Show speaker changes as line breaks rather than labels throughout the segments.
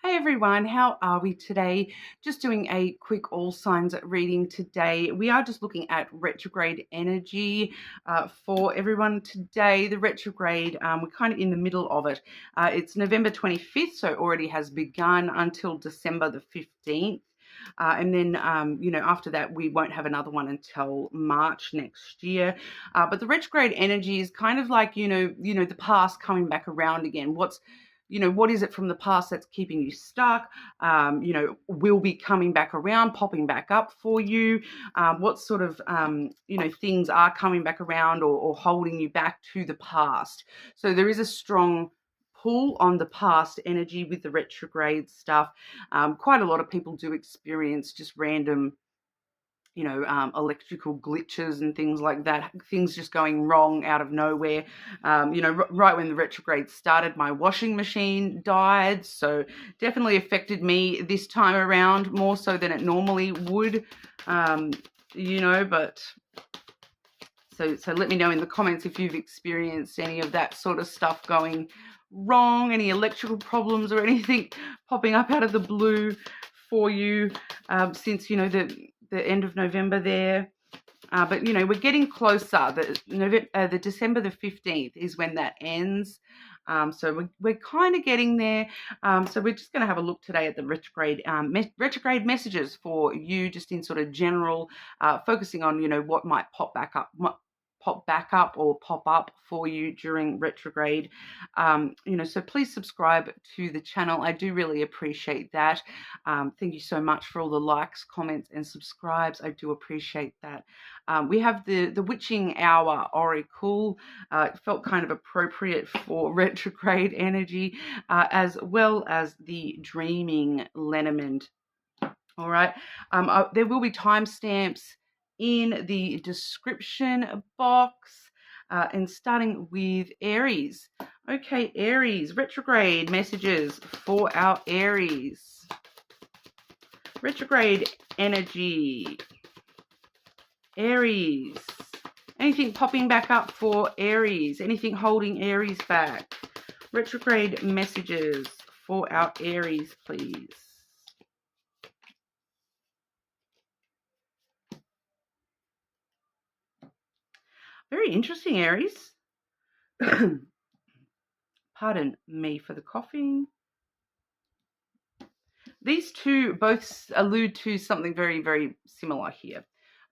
Hi everyone, how are we today? Just doing a quick all signs reading today. We are just looking at retrograde energy for everyone today. The retrograde, we're kind of in the middle of it. It's November 25th, so it already has begun until December the 15th. And then, after that, we won't have another one until March next year. But the retrograde energy is kind of like, the past coming back around again. What is it from the past that's keeping you stuck? Will be coming back around, popping back up for you. What sort of, things are coming back around or holding you back to the past? So there is a strong pull on the past energy with the retrograde stuff. Quite a lot of people do experience just random electrical glitches and things like that, things just going wrong out of nowhere. Right when the retrograde started, my washing machine died, so definitely affected me this time around more so than it normally would, but so let me know in the comments if you've experienced any of that sort of stuff going wrong, any electrical problems or anything popping up out of the blue for you since, the end of November there. But we're getting closer. The December the 15th is when that ends. So we're kind of getting there. So we're just going to have a look today at the retrograde messages for you, just in sort of general, focusing on, what might pop back up or pop up for you during retrograde. So please subscribe to the channel. I do really appreciate that. Thank you so much for all the likes, comments, and subscribes. I do appreciate that. We have the Witching Hour Oracle. It felt kind of appropriate for retrograde energy, as well as the Dreaming Lenormand. All right. There will be timestamps in the description box, and starting with Aries. Okay, Aries, retrograde messages for our Aries. Retrograde energy. Aries. Anything popping back up for Aries? Anything holding Aries back? Retrograde messages for our Aries, please. Very interesting, Aries. Pardon me for the coughing. These two both allude to something very, very similar here.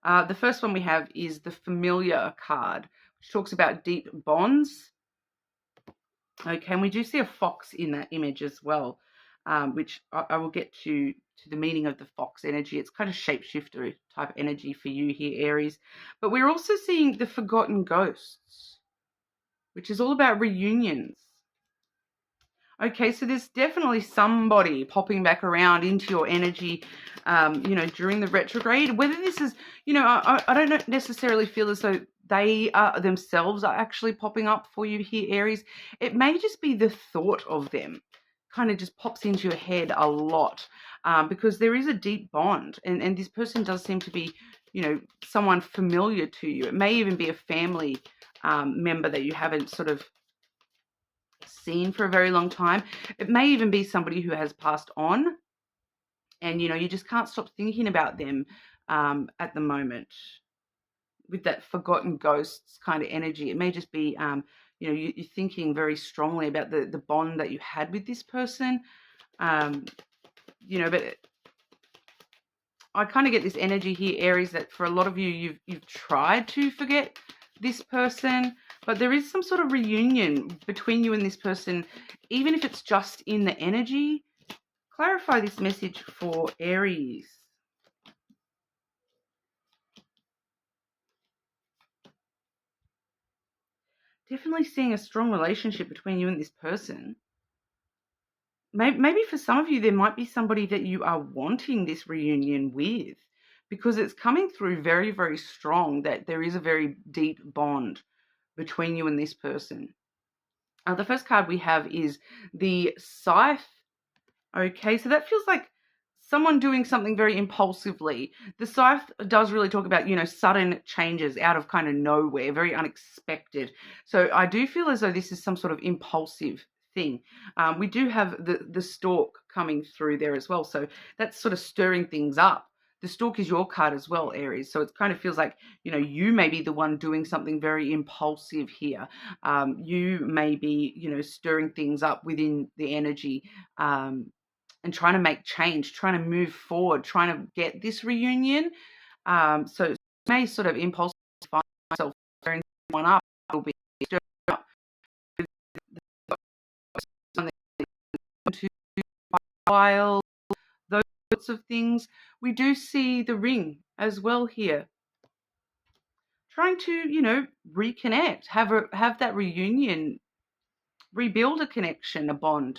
The first one we have is the Familiar card, which talks about deep bonds. Okay, and we do see a fox in that image as well, which I will get to the meaning of the fox energy. It's kind of shapeshifter type energy for you here, Aries. But we're also seeing the Forgotten Ghosts, which is all about reunions. Okay, so there's definitely somebody popping back around into your energy, during the retrograde. Whether this is, I don't necessarily feel as though they themselves are actually popping up for you here, Aries. It may just be the thought of them kind of just pops into your head a lot, because there is a deep bond, and this person does seem to be, someone familiar to you. It may even be a family member that you haven't sort of seen for a very long time. It may even be somebody who has passed on, and you just can't stop thinking about them at the moment with that Forgotten Ghosts kind of energy. It may just be you're thinking very strongly about the bond that you had with this person, but I kind of get this energy here, Aries, that for a lot of you, you've tried to forget this person, but there is some sort of reunion between you and this person, even if it's just in the energy. Clarify this message for Aries. Definitely seeing a strong relationship between you and this person. Maybe for some of you, there might be somebody that you are wanting this reunion with, because it's coming through very, very strong that there is a very deep bond between you and this person. The first card we have is the Scythe. Okay, so that feels like someone doing something very impulsively. The Scythe does really talk about, sudden changes out of kind of nowhere, very unexpected. So I do feel as though this is some sort of impulsive thing. We do have the stork coming through there as well. So that's sort of stirring things up. The stork is your card as well, Aries. So it kind of feels like, you may be the one doing something very impulsive here. You may be, stirring things up within the energy and trying to make change, trying to move forward, trying to get this reunion. So it may sort of impulsively find myself stirring one up a little bit, stirring up something to while those sorts of things. We do see the ring as well here, trying to reconnect, have that reunion, rebuild a connection, a bond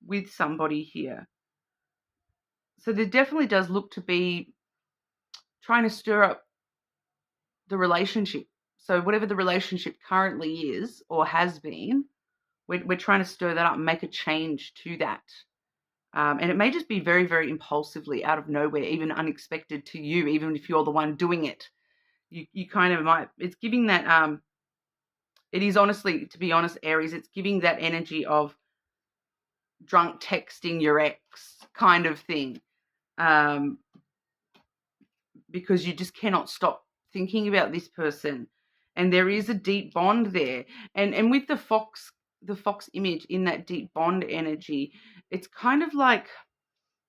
with somebody here. So there definitely does look to be trying to stir up the relationship. So whatever the relationship currently is or has been, we're trying to stir that up and make a change to that. And it may just be very, very impulsively out of nowhere, even unexpected to you, even if you're the one doing it. You kind of might, it's giving that, it is honestly, to be honest, Aries, it's giving that energy of drunk texting your ex kind of thing. Because you just cannot stop thinking about this person. And there is a deep bond there. And with the fox image in that deep bond energy, it's kind of like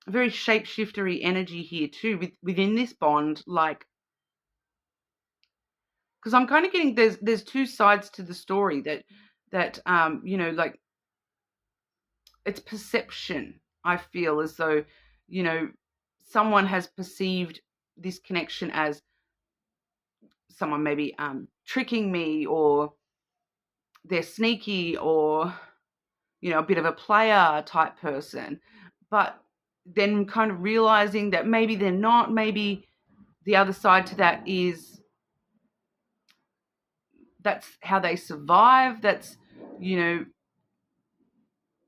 a very shapeshiftery energy here too, within this bond, like, because I'm kind of getting there's two sides to the story that like it's perception. I feel as though, someone has perceived this connection as someone maybe tricking me, or they're sneaky, or a bit of a player type person, but then kind of realizing that maybe they're not. Maybe the other side to that is that's how they survive. That's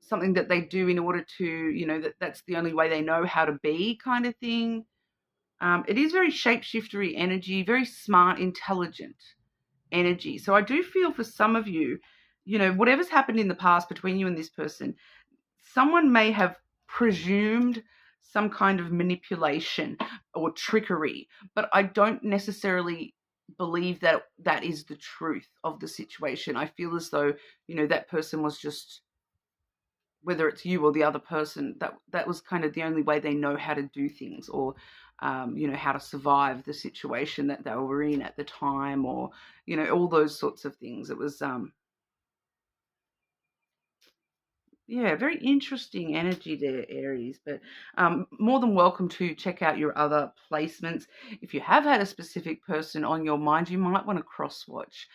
something that they do in order to that's the only way they know how to be, kind of thing. It is very shapeshiftery energy, very smart, intelligent energy. So I do feel for some of you, whatever's happened in the past between you and this person, someone may have presumed some kind of manipulation or trickery, but I don't necessarily believe that that is the truth of the situation. I feel as though, that person was just, whether it's you or the other person, that was kind of the only way they know how to do things, or how to survive the situation that they were in at the time, or all those sorts of things. It was very interesting energy there, Aries. But more than welcome to check out your other placements. If you have had a specific person on your mind, you might want to cross-watch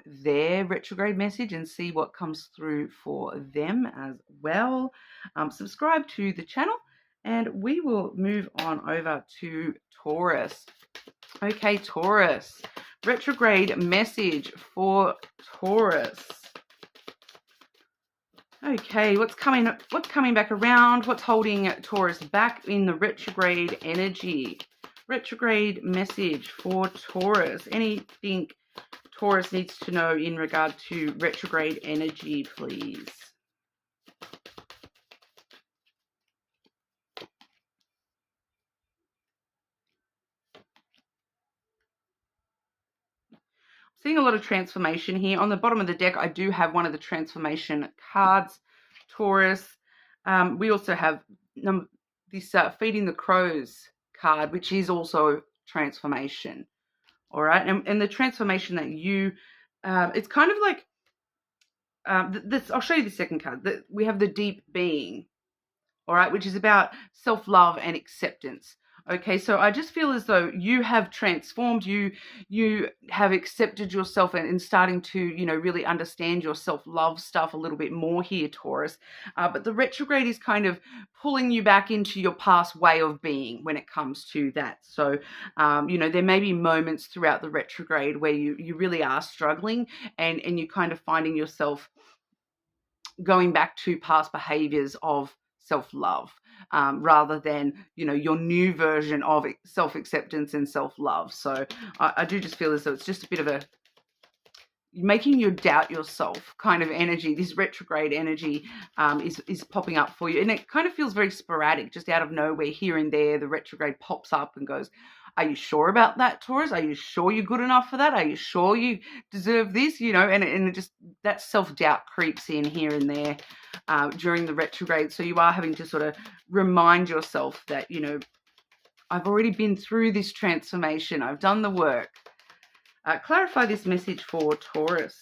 their retrograde message and see what comes through for them as well. Subscribe to the channel, and we will move on over to Taurus. Okay, Taurus. Retrograde message for Taurus. Okay, what's coming back around? What's holding Taurus back in the retrograde energy? Retrograde message for Taurus. Anything Taurus needs to know in regard to retrograde energy, please? Seeing a lot of transformation here. On the bottom of the deck, I do have one of the transformation cards, Taurus. We also have this Feeding the Crows card, which is also transformation. All right. And the transformation that you, it's kind of like, I'll show you the second card. We have the Deep Being, all right, which is about self-love and acceptance. Okay, so I just feel as though you have transformed, you have accepted yourself and starting to, really understand your self-love stuff a little bit more here, Taurus. But the retrograde is kind of pulling you back into your past way of being when it comes to that. So, there may be moments throughout the retrograde where you really are struggling and you're kind of finding yourself going back to past behaviors of self-love, rather than, your new version of self-acceptance and self-love. So I do just feel as though it's just a bit of making you doubt yourself kind of energy. This retrograde energy is popping up for you. And it kind of feels very sporadic, just out of nowhere, here and there. The retrograde pops up and goes, are you sure about that, Taurus? Are you sure you're good enough for that? Are you sure you deserve this? You know, and it just, that self-doubt creeps in here and there during the retrograde. So you are having to sort of remind yourself that, you know, I've already been through this transformation. I've done the work. Clarify this message for Taurus.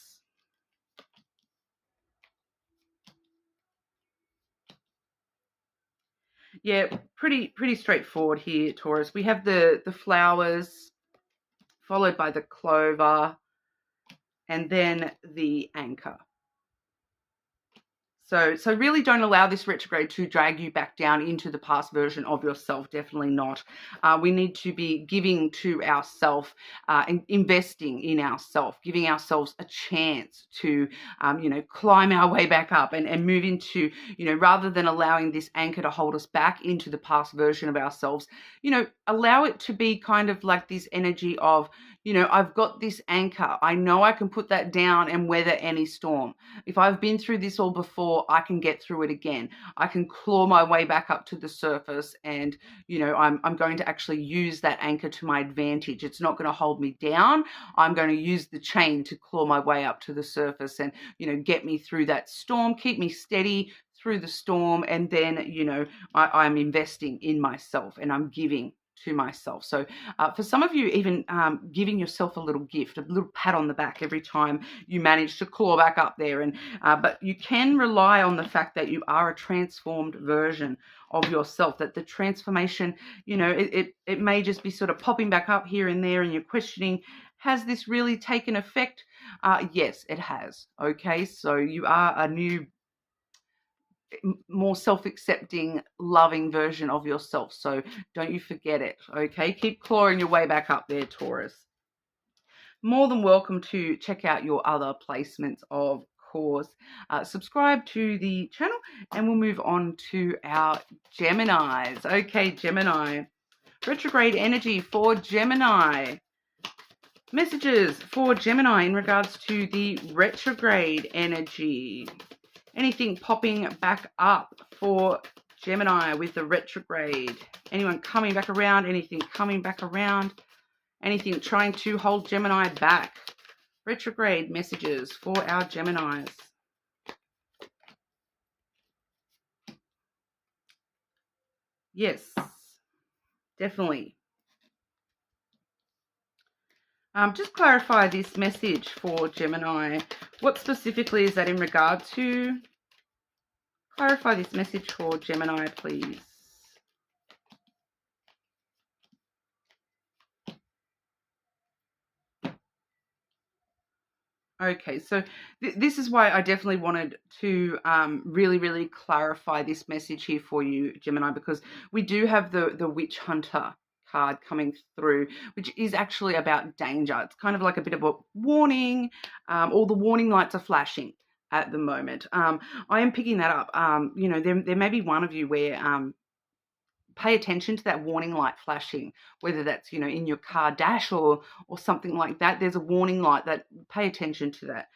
Yeah, pretty straightforward here, Taurus. We have the flowers, followed by the clover, and then the anchor. So really don't allow this retrograde to drag you back down into the past version of yourself. Definitely not. We need to be giving to ourselves and investing in ourselves, giving ourselves a chance to, you know, climb our way back up and move into, you know, rather than allowing this anchor to hold us back into the past version of ourselves, you know, allow it to be kind of like this energy of, you know, I've got this anchor. I know I can put that down and weather any storm. If I've been through this all before, I can get through it again. I can claw my way back up to the surface, and, you know, I'm going to actually use that anchor to my advantage. It's not going to hold me down. I'm going to use the chain to claw my way up to the surface and, you know, get me through that storm, keep me steady through the storm. And then, you know, I'm investing in myself and I'm giving to myself. So for some of you, even giving yourself a little gift, a little pat on the back every time you manage to claw back up there. And but you can rely on the fact that you are a transformed version of yourself, that the transformation, you know, it may just be sort of popping back up here and there, and you're questioning, has this really taken effect? Yes, it has. Okay, so you are a new, more self-accepting, loving version of yourself. So don't you forget it. Okay, keep clawing your way back up there, Taurus. More than welcome to check out your other placements, of course. Subscribe to the channel, and we'll move on to our Geminis. Okay, Gemini. Retrograde energy for Gemini. Messages for Gemini in regards to the retrograde energy. Anything popping back up for Gemini with the retrograde? Anyone coming back around? Anything coming back around? Anything trying to hold Gemini back? Retrograde messages for our Geminis. Yes, definitely. Just clarify this message for Gemini. What specifically is that in regard to? Clarify this message for Gemini, please. Okay, so this is why I definitely wanted to really clarify this message here for you, Gemini, because we do have the Witch Hunter card coming through, which is actually about danger. It's kind of like a bit of a warning. All the warning lights are flashing at the moment. I am picking that up. You know, there may be one of you where pay attention to that warning light flashing, whether that's, you know, in your car dash or something like that. There's a warning light that, pay attention to that.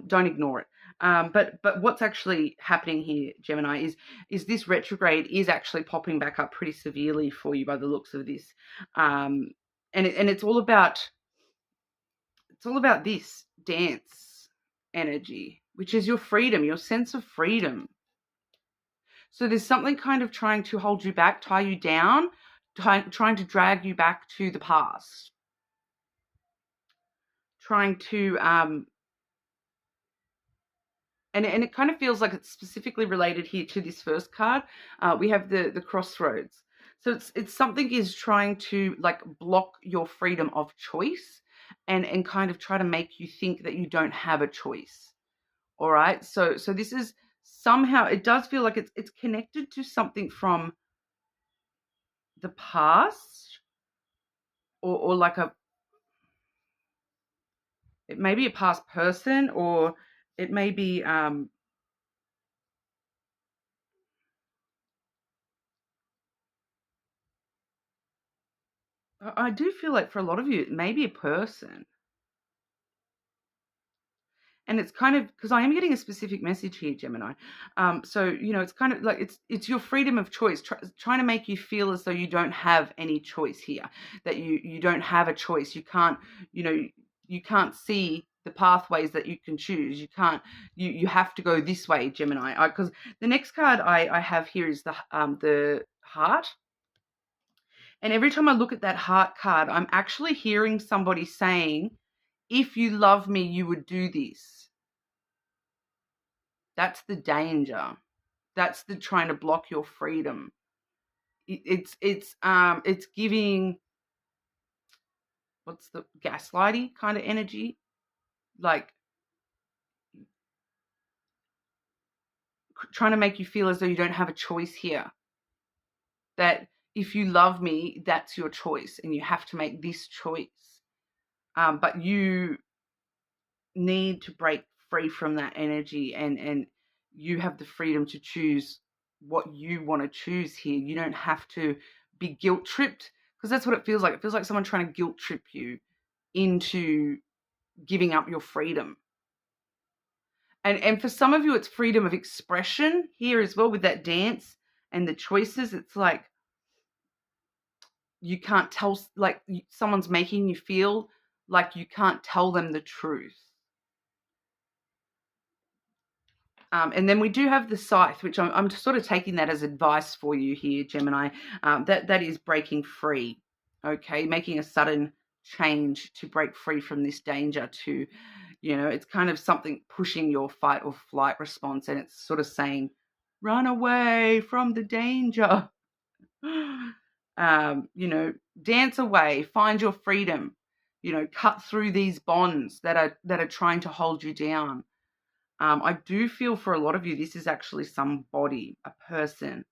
Don't ignore it. But what's actually happening here, Gemini, is this retrograde is actually popping back up pretty severely for you by the looks of this. And it's all about this dance energy, which is your freedom, your sense of freedom. So there's something kind of trying to hold you back, tie you down, trying to drag you back to the past, trying to, and it kind of feels like it's specifically related here to this first card. We have the crossroads. So it's something is trying to like block your freedom of choice and kind of try to make you think that you don't have a choice. All right. So this is somehow, it does feel like it's connected to something from the past, or like it may be a past person, or it may be I do feel like for a lot of you it may be a person. And it's kind of, because I am getting a specific message here, Gemini. So, you know, it's kind of like it's your freedom of choice, trying to make you feel as though you don't have any choice here, that you don't have a choice. You can't, you know, you can't see the pathways that you can choose. You can't, you have to go this way, Gemini. Because the next card I have here is the heart. And every time I look at that heart card, I'm actually hearing somebody saying, if you love me, you would do this. That's the danger. That's the trying to block your freedom. It's giving, what's the gaslighty kind of energy? Like trying to make you feel as though you don't have a choice here. That if you love me, that's your choice and you have to make this choice. But you need to break free from that energy and you have the freedom to choose what you want to choose here. You don't have to be guilt tripped, because that's what it feels like. It feels like someone trying to guilt trip you into giving up your freedom. And for some of you, it's freedom of expression here as well with that dance and the choices. It's like you can't tell, like someone's making you feel like you can't tell them the truth. And then we do have the scythe, which I'm sort of taking that as advice for you here, Gemini. That is breaking free, okay? Making a sudden change to break free from this danger to, you know, it's kind of something pushing your fight or flight response. And it's sort of saying, run away from the danger. You know, dance away, find your freedom, you know, cut through these bonds that are trying to hold you down. I do feel for a lot of you, this is actually somebody, a person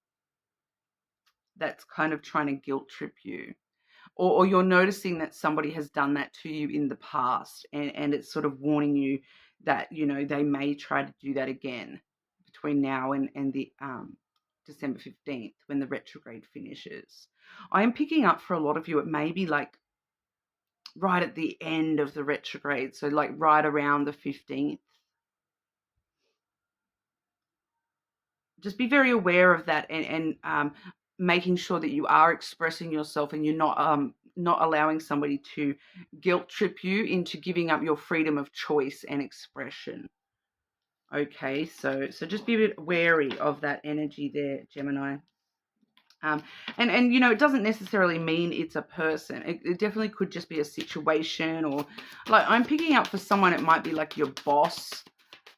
that's kind of trying to guilt trip you. Or you're noticing that somebody has done that to you in the past and it's sort of warning you that, you know, they may try to do that again between now and the December 15th when the retrograde finishes. I am picking up for a lot of you, it may be like right at the end of the retrograde, so like right around the 15th. Just be very aware of that and making sure that you are expressing yourself and you're not allowing somebody to guilt trip you into giving up your freedom of choice and expression. Okay, so just be a bit wary of that energy there, Gemini. And you know, it doesn't necessarily mean it's a person. It definitely could just be a situation, or like I'm picking up for someone, it might be like your boss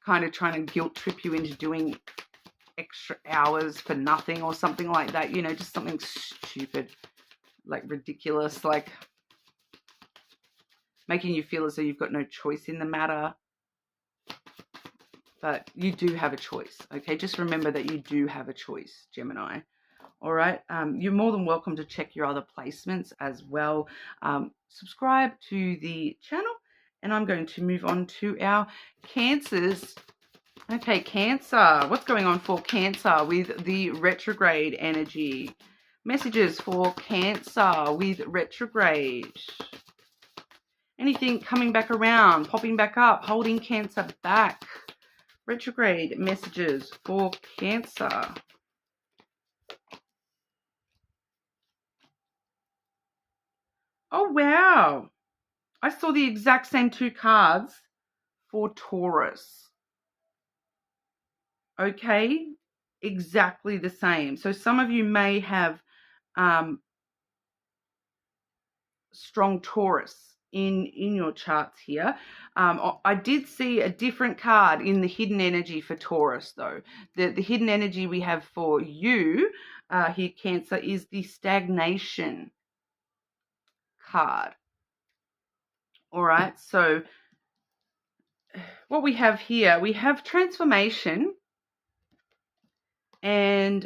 kind of trying to guilt trip you into doing extra hours for nothing or something like that, you know, just something stupid, like ridiculous, like making you feel as though you've got no choice in the matter. But you do have a choice, okay? Just remember that you do have a choice, Gemini. All right, you're more than welcome to check your other placements as well. Subscribe to the channel, and I'm going to move on to our Cancers. Okay, Cancer. What's going on for Cancer with the retrograde energy? Messages for Cancer with retrograde. Anything coming back around, popping back up, holding Cancer back? Retrograde messages for Cancer. Oh, wow. I saw the exact same two cards for Taurus. Okay, exactly the same. So some of you may have strong Taurus in your charts here. I did see a different card in the hidden energy for Taurus, though. The hidden energy we have for you here, Cancer, is the stagnation card. All right, so what we have here, we have transformation and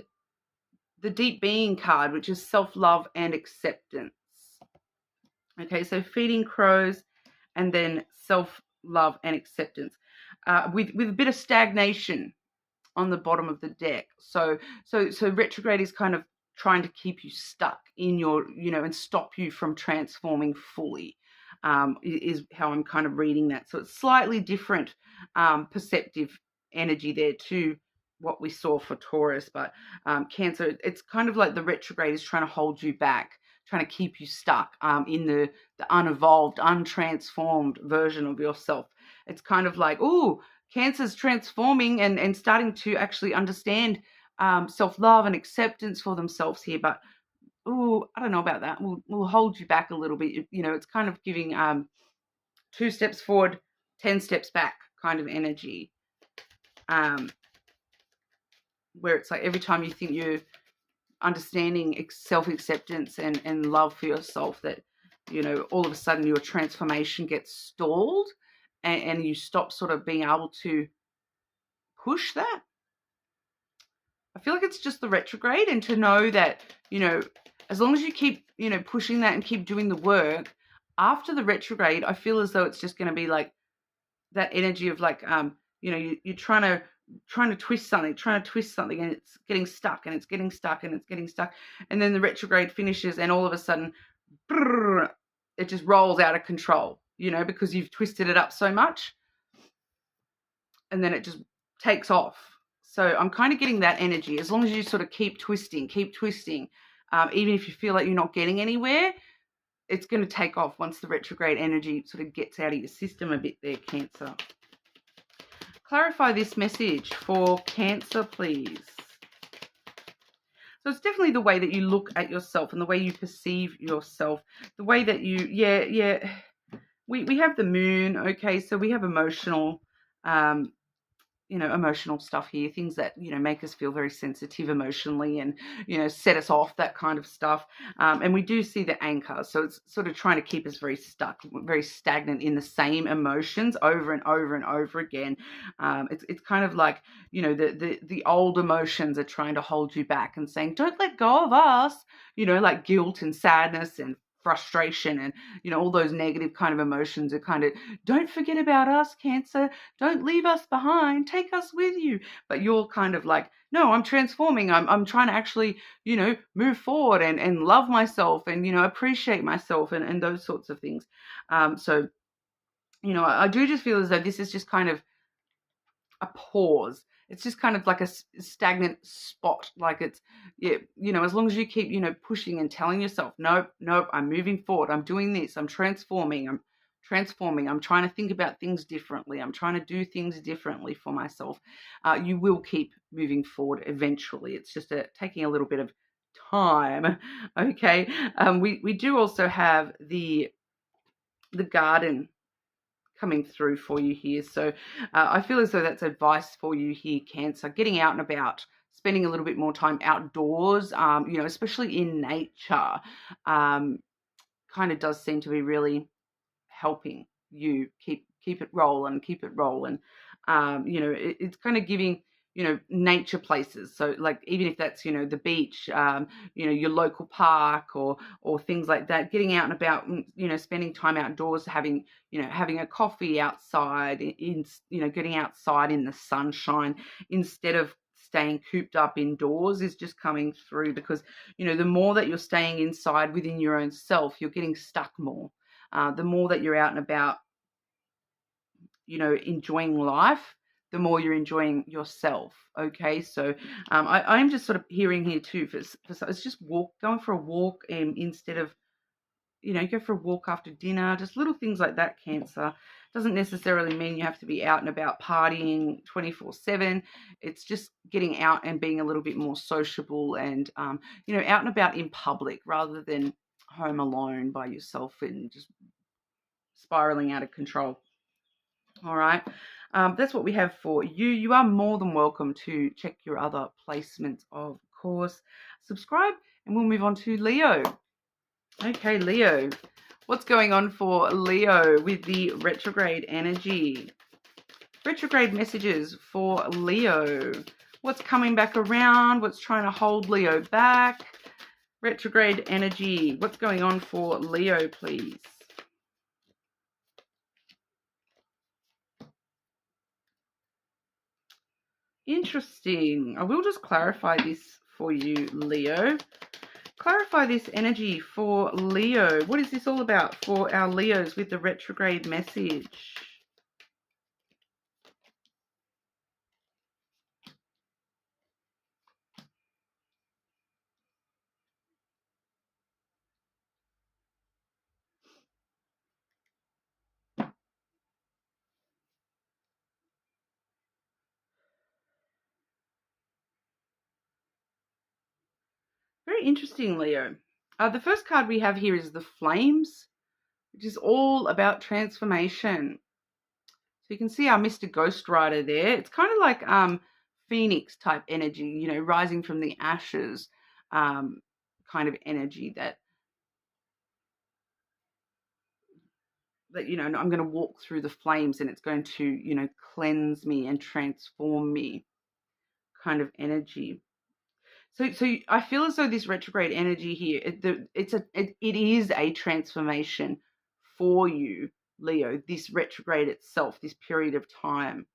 the deep being card, which is self-love and acceptance. Okay, so feeding crows and then self-love and acceptance with a bit of stagnation on the bottom of the deck. So retrograde is kind of trying to keep you stuck in your, you know, and stop you from transforming fully. is how I'm kind of reading that. So it's slightly different perceptive energy there to what we saw for Taurus. But Cancer, it's kind of like the retrograde is trying to hold you back, trying to keep you stuck in the unevolved, untransformed version of yourself. It's kind of like, oh, Cancer's transforming and starting to actually understand self-love and acceptance for themselves here. But, oh, I don't know about that. We'll hold you back a little bit. You know, it's kind of giving 2 steps forward, 10 steps back kind of energy. Where it's like every time you think you're understanding self-acceptance and love for yourself, that, you know, all of a sudden your transformation gets stalled and you stop sort of being able to push that. I feel like it's just the retrograde, and to know that, you know, as long as you keep, you know, pushing that and keep doing the work, after the retrograde, I feel as though it's just going to be like that energy of like, you know, you're trying to twist something, and it's getting stuck, and it's getting stuck, and it's getting stuck. And then the retrograde finishes, and all of a sudden, brrr, it just rolls out of control, you know, because you've twisted it up so much. And then it just takes off. So I'm kind of getting that energy. As long as you sort of keep twisting, even if you feel like you're not getting anywhere, it's going to take off once the retrograde energy sort of gets out of your system a bit there, Cancer. Clarify this message for Cancer, please. So it's definitely the way that you look at yourself and the way you perceive yourself, the way that you, we have the moon, okay, so we have emotional, you know, emotional stuff here, things that, you know, make us feel very sensitive emotionally and, you know, set us off, that kind of stuff. And we do see the anchor. So it's sort of trying to keep us very stuck, very stagnant in the same emotions over and over and over again. It's kind of like, you know, the old emotions are trying to hold you back and saying, don't let go of us, you know, like guilt and sadness and frustration and, you know, all those negative kind of emotions are kind of, don't forget about us, Cancer, don't leave us behind, take us with you. But you're kind of like, no, I'm transforming, I'm trying to actually, you know, move forward and love myself and, you know, appreciate myself and those sorts of things. So, you know, I do just feel as though this is just kind of a pause. It's just kind of like a stagnant spot. Like it's, yeah, you know, as long as you keep, you know, pushing and telling yourself, nope, I'm moving forward. I'm doing this. I'm transforming. I'm trying to think about things differently. I'm trying to do things differently for myself. You will keep moving forward eventually. It's just taking a little bit of time. Okay. We do also have the garden coming through for you here. So I feel as though that's advice for you here, Cancer. Getting out and about, spending a little bit more time outdoors, you know, especially in nature, kind of does seem to be really helping you keep it rolling. You know, it's kind of giving, you know, nature places. So like, even if that's, you know, the beach, you know, your local park or things like that, getting out and about, you know, spending time outdoors, having a coffee outside, you know, getting outside in the sunshine instead of staying cooped up indoors is just coming through, because, you know, the more that you're staying inside within your own self, you're getting stuck more. The more that you're out and about, you know, enjoying life, the more you're enjoying yourself. Okay, so I'm just sort of hearing here too, for it's just going for a walk, instead of, you know, go for a walk after dinner, just little things like that, Cancer. Doesn't necessarily mean you have to be out and about partying 24/7. It's just getting out and being a little bit more sociable and, you know, out and about in public rather than home alone by yourself and just spiraling out of control. All right. That's what we have for you. You are more than welcome to check your other placements, of course. Subscribe, and we'll move on to Leo. Okay, Leo. What's going on for Leo with the retrograde energy? Retrograde messages for Leo. What's coming back around? What's trying to hold Leo back? Retrograde energy. What's going on for Leo, please? Interesting. I will just clarify this for you, Leo. clarify this energy for Leo. What is this all about for our Leos with the retrograde message? Very interesting, Leo. The first card we have here is the Flames, which is all about transformation. So you can see our Mr. Ghost Rider there. It's kind of like Phoenix type energy, you know, rising from the ashes kind of energy that, you know, I'm going to walk through the flames and it's going to, you know, cleanse me and transform me kind of energy. So I feel as though this retrograde energy here, it is a transformation for you, Leo, this retrograde itself, this period of time.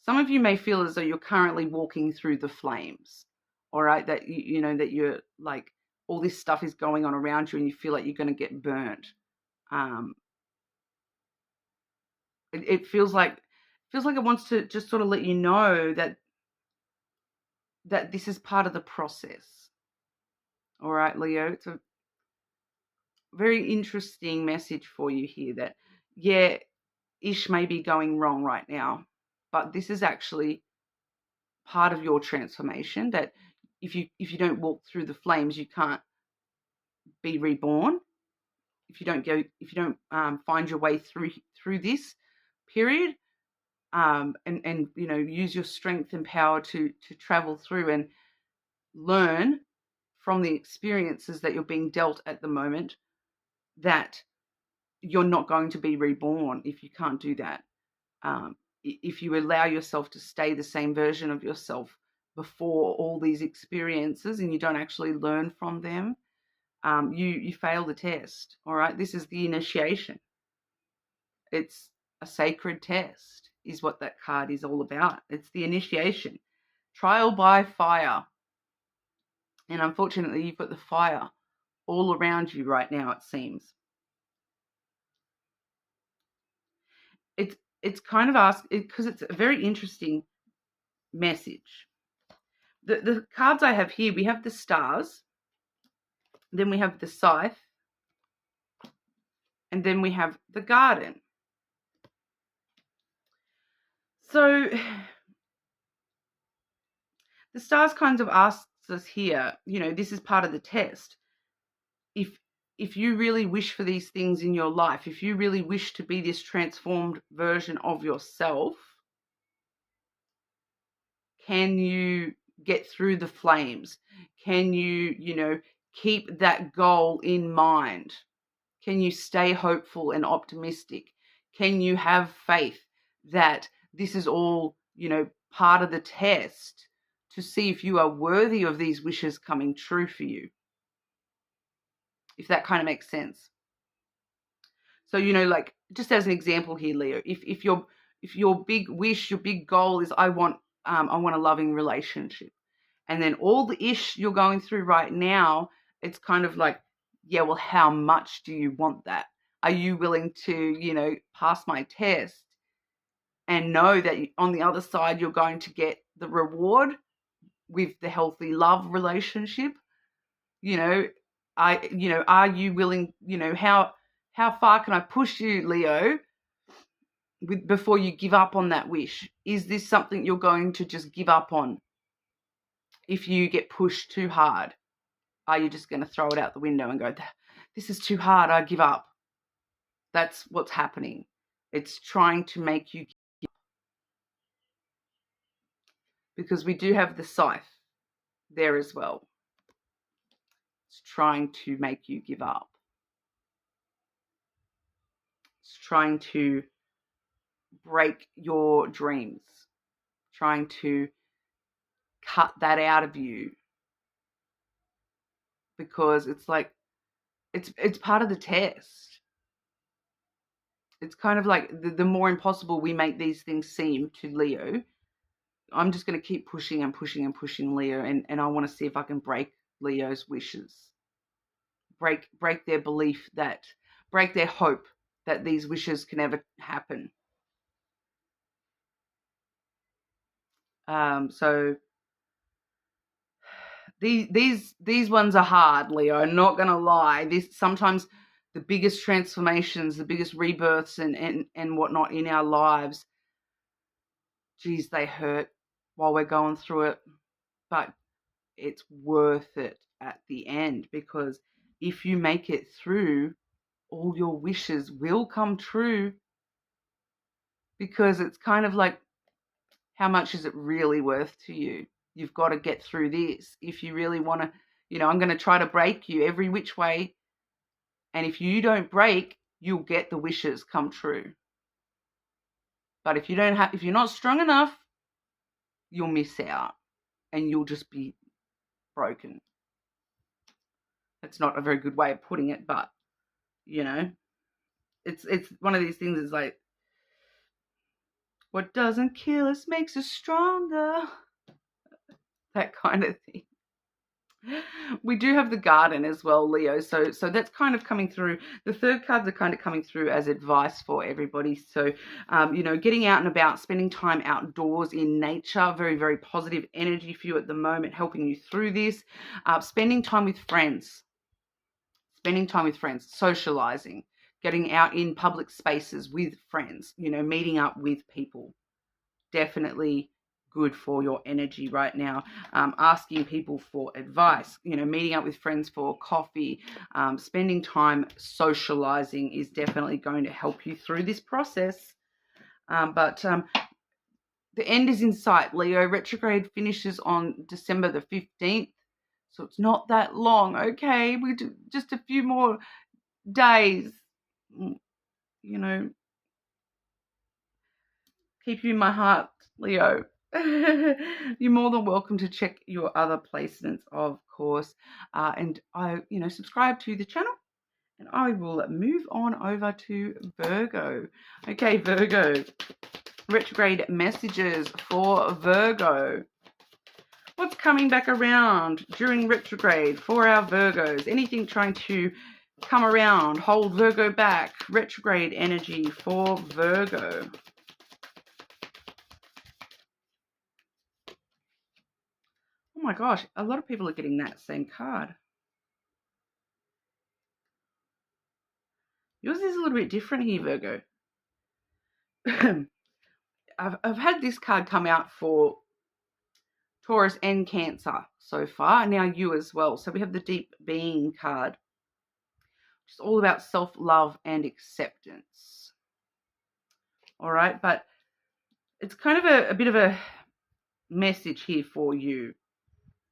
Some of you may feel as though you're currently walking through the flames, all right, that you know that you're like all this stuff is going on around you and you feel like you're going to get burnt. It feels like it wants to just sort of let you know that this is part of the process. All right, Leo, it's a very interesting message for you here that, yeah, ish may be going wrong right now, but this is actually part of your transformation, that if you don't walk through the flames, you can't be reborn. If you don't find your way through this period, and you know, use your strength and power to travel through and learn from the experiences that you're being dealt at the moment, that you're not going to be reborn if you can't do that. If you allow yourself to stay the same version of yourself before all these experiences and you don't actually learn from them, you fail the test. All right, this is the initiation. It's a sacred test is what that card is all about. It's the initiation, trial by fire. And unfortunately, you've got the fire all around you right now, it seems. It's kind of asked because it's a very interesting message. The cards I have here, we have the stars, then we have the scythe, and then we have the garden. So the stars kind of asks us here, you know, this is part of the test. If you really wish for these things in your life, if you really wish to be this transformed version of yourself, can you get through the flames? Can you, you know, keep that goal in mind? Can you stay hopeful and optimistic? Can you have faith that this is all, you know, part of the test to see if you are worthy of these wishes coming true for you? If that kind of makes sense. So, you know, like just as an example here, Leo, if your big wish, your big goal is I want a loving relationship, and then all the ish you're going through right now, it's kind of like, yeah, well, how much do you want that? Are you willing to, you know, pass my test and know that on the other side you're going to get the reward with the healthy love relationship? You know, are you willing, you know, how far can I push you, Leo, before you give up on that wish? Is this something you're going to just give up on if you get pushed too hard? Are you just going to throw it out the window and go, this is too hard, I give up? That's what's happening. It's trying to make you give up. Because we do have the scythe there as well. It's trying to make you give up. It's trying to break your dreams, trying to cut that out of you, because it's like it's part of the test. It's kind of like the more impossible we make these things seem to Leo, I'm just going to keep pushing and pushing and pushing Leo, and I want to see if I can break Leo's wishes. break their belief, that break their hope that these wishes can ever happen. So these ones are hard, Leo. I'm not gonna lie. This sometimes the biggest transformations, the biggest rebirths and whatnot in our lives, geez, they hurt while we're going through it. But it's worth it at the end, because if you make it through, all your wishes will come true. Because it's kind of like, how much is it really worth to you? You've got to get through this. If you really want to, I'm going to try to break you every which way. And if you don't break, you'll get the wishes come true. But if you're not strong enough, you'll miss out and you'll just be broken. It's not a very good way of putting it, but it's one of these things. Is like, what doesn't kill us makes us stronger. That kind of thing. We do have the Garden as well, Leo. So that's kind of coming through. The third cards are kind of coming through as advice for everybody. So, getting out and about, spending time outdoors in nature, very, very positive energy for you at the moment, helping you through this. Spending time with friends, socializing, getting out in public spaces with friends, meeting up with people. Definitely good for your energy right now. Asking people for advice, meeting up with friends for coffee, spending time socializing is definitely going to help you through this process. But the end is in sight, Leo. Retrograde finishes on December the 15th. So it's not that long, okay? We do just a few more days, keep you in my heart, Leo. You're more than welcome to check your other placements, of course. And I, subscribe to the channel, and I will move on over to Virgo. Okay, Virgo. Retrograde messages for Virgo. What's coming back around during retrograde for our Virgos? Anything trying to come around, hold Virgo back? Retrograde energy for Virgo. Oh my gosh, a lot of people are getting that same card. Yours is a little bit different here, Virgo. I've had this card come out for Taurus and Cancer so far, and now you as well. So we have the Deep Being card, which is all about self-love and acceptance. All right, but it's kind of a bit of a message here for you.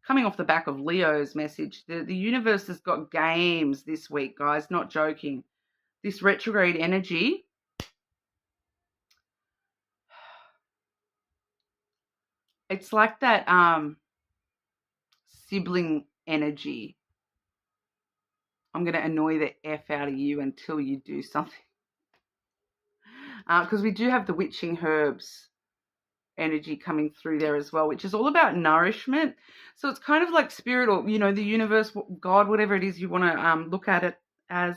Coming off the back of Leo's message, the universe has got games this week, guys, not joking. This retrograde energy, it's like that sibling energy. I'm going to annoy the F out of you until you do something. Because we do have the witching herbs energy coming through there as well, which is all about nourishment. So it's kind of like spirit, or the universe, God, whatever it is you want to look at it as,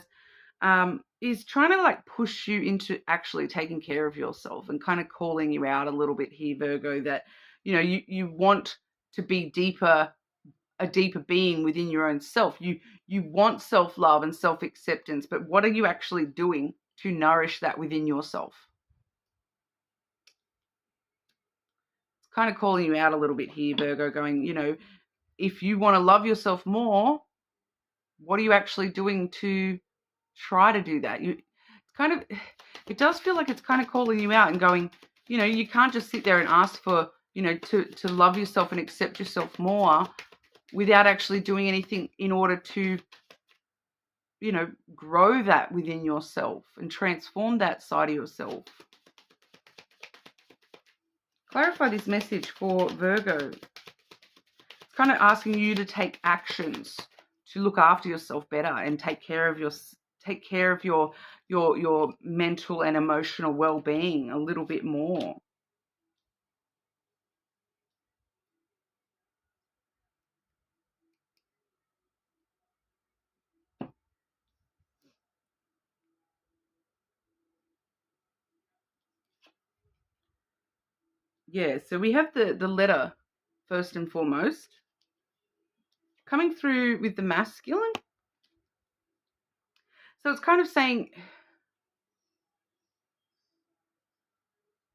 is trying to like push you into actually taking care of yourself, and kind of calling you out a little bit here, Virgo, that you want to be a deeper being within your own self. You want self-love and self-acceptance, but what are you actually doing to nourish that within yourself? Kind of calling you out a little bit here, Virgo, going, if you want to love yourself more, what are you actually doing to try to do that? It does feel like it's kind of calling you out and going, you can't just sit there and ask for, to love yourself and accept yourself more without actually doing anything in order to, grow that within yourself and transform that side of yourself. Clarify this message for Virgo. It's kind of asking you to take actions to look after yourself better and take care of your mental and emotional well-being a little bit more. Yeah, so we have the letter first and foremost. Coming through with the masculine. So it's kind of saying,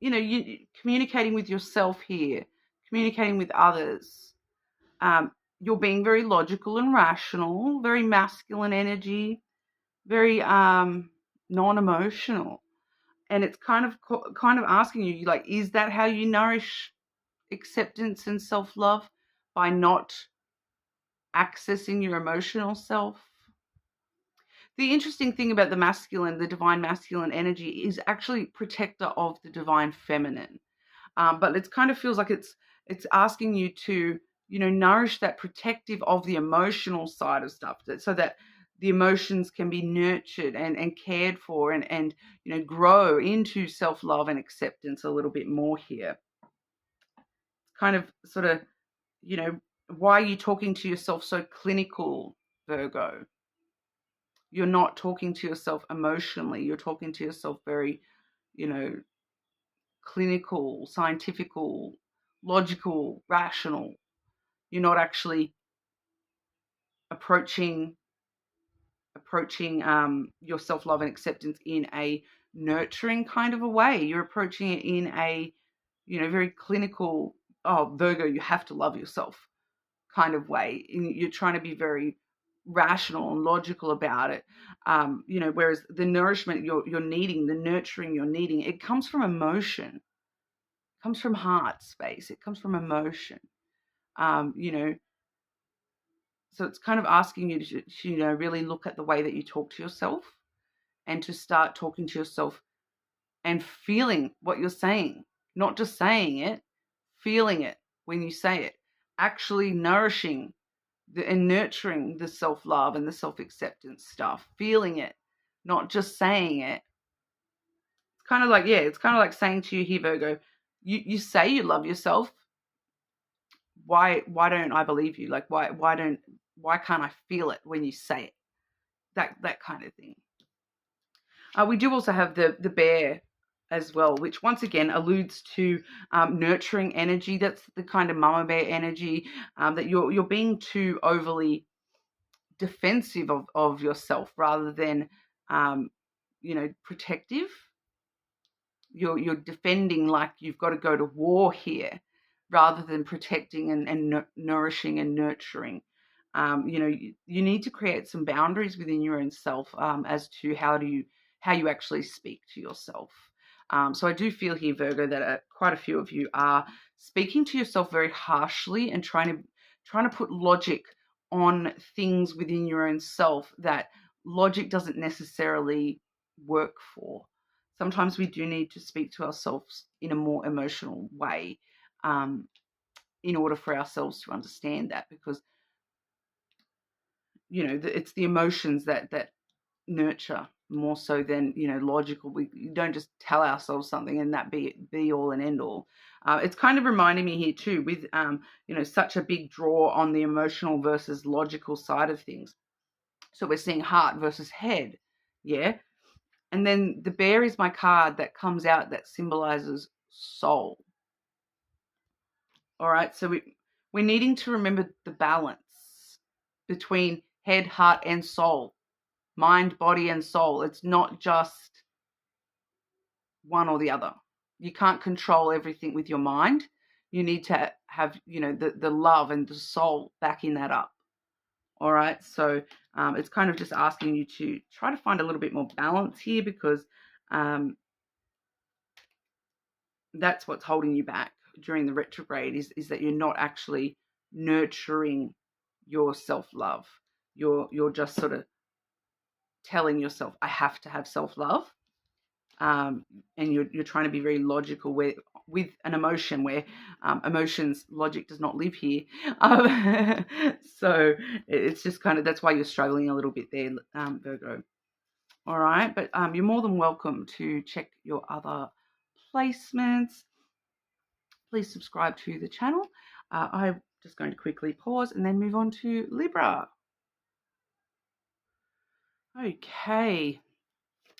you know, you communicating with yourself here, communicating with others. You're being very logical and rational, very masculine energy, very non-emotional. And it's kind of asking you, like, is that how you nourish acceptance and self-love, by not accessing your emotional self? The interesting thing about the masculine, the divine masculine energy, is actually protector of the divine feminine. But it kind of feels like it's asking you to, you know, nourish that protective of the emotional side of stuff, so that the emotions can be nurtured and cared for, and you know, grow into self-love and acceptance a little bit more here. Kind of sort of, you know, why are you talking to yourself so clinical, Virgo? You're not talking to yourself emotionally. You're talking to yourself very, you know, clinical, scientifical, logical, rational. You're not actually approaching your self-love and acceptance in a nurturing kind of a way. You're approaching it in a, you know, very clinical, oh, Virgo, you have to love yourself kind of way. You're trying to be very rational and logical about it. You know, whereas the nourishment you're needing, the nurturing you're needing, it comes from emotion. It comes from heart space. It comes from emotion. You know, so it's kind of asking you to, you know, really look at the way that you talk to yourself, and to start talking to yourself and feeling what you're saying, not just saying it, feeling it when you say it, actually nourishing and nurturing the self-love and the self-acceptance stuff, feeling it, not just saying it. It's kind of like, yeah, it's kind of like saying to you here, Virgo, you say you love yourself. Why don't I believe you? Like, why can't I feel it when you say it? That kind of thing. We do also have the bear as well, which once again alludes to nurturing energy. That's the kind of mama bear energy, that you're being too overly defensive of yourself, rather than you know, protective. You're defending, like you've got to go to war here, rather than protecting and nourishing and nurturing. You know, you need to create some boundaries within your own self, as to how you actually speak to yourself. So I do feel here, Virgo, that quite a few of you are speaking to yourself very harshly, and trying to put logic on things within your own self that logic doesn't necessarily work for. Sometimes we do need to speak to ourselves in a more emotional way, in order for ourselves to understand that, because, you know, it's the emotions that nurture more so than, you know, logical. We don't just tell ourselves something and that be all and end all. It's kind of reminding me here too, with you know, such a big draw on the emotional versus logical side of things. So we're seeing heart versus head, yeah. And then the bear is my card that comes out, that symbolizes soul. All right, so we're needing to remember the balance between head, heart, and soul. Mind, body, and soul. It's not just one or the other. You can't control everything with your mind. You need to have, you know, the love and the soul backing that up. All right, so it's kind of just asking you to try to find a little bit more balance here, because that's what's holding you back during the retrograde, is that you're not actually nurturing your self-love. You're just sort of telling yourself, I have to have self-love. And you're trying to be very logical with an emotion where emotions, logic does not live here. So it's just kind of, that's why you're struggling a little bit there, Virgo. All right, but you're more than welcome to check your other placements. Please subscribe to the channel. I'm just going to quickly pause and then move on to Libra. Okay,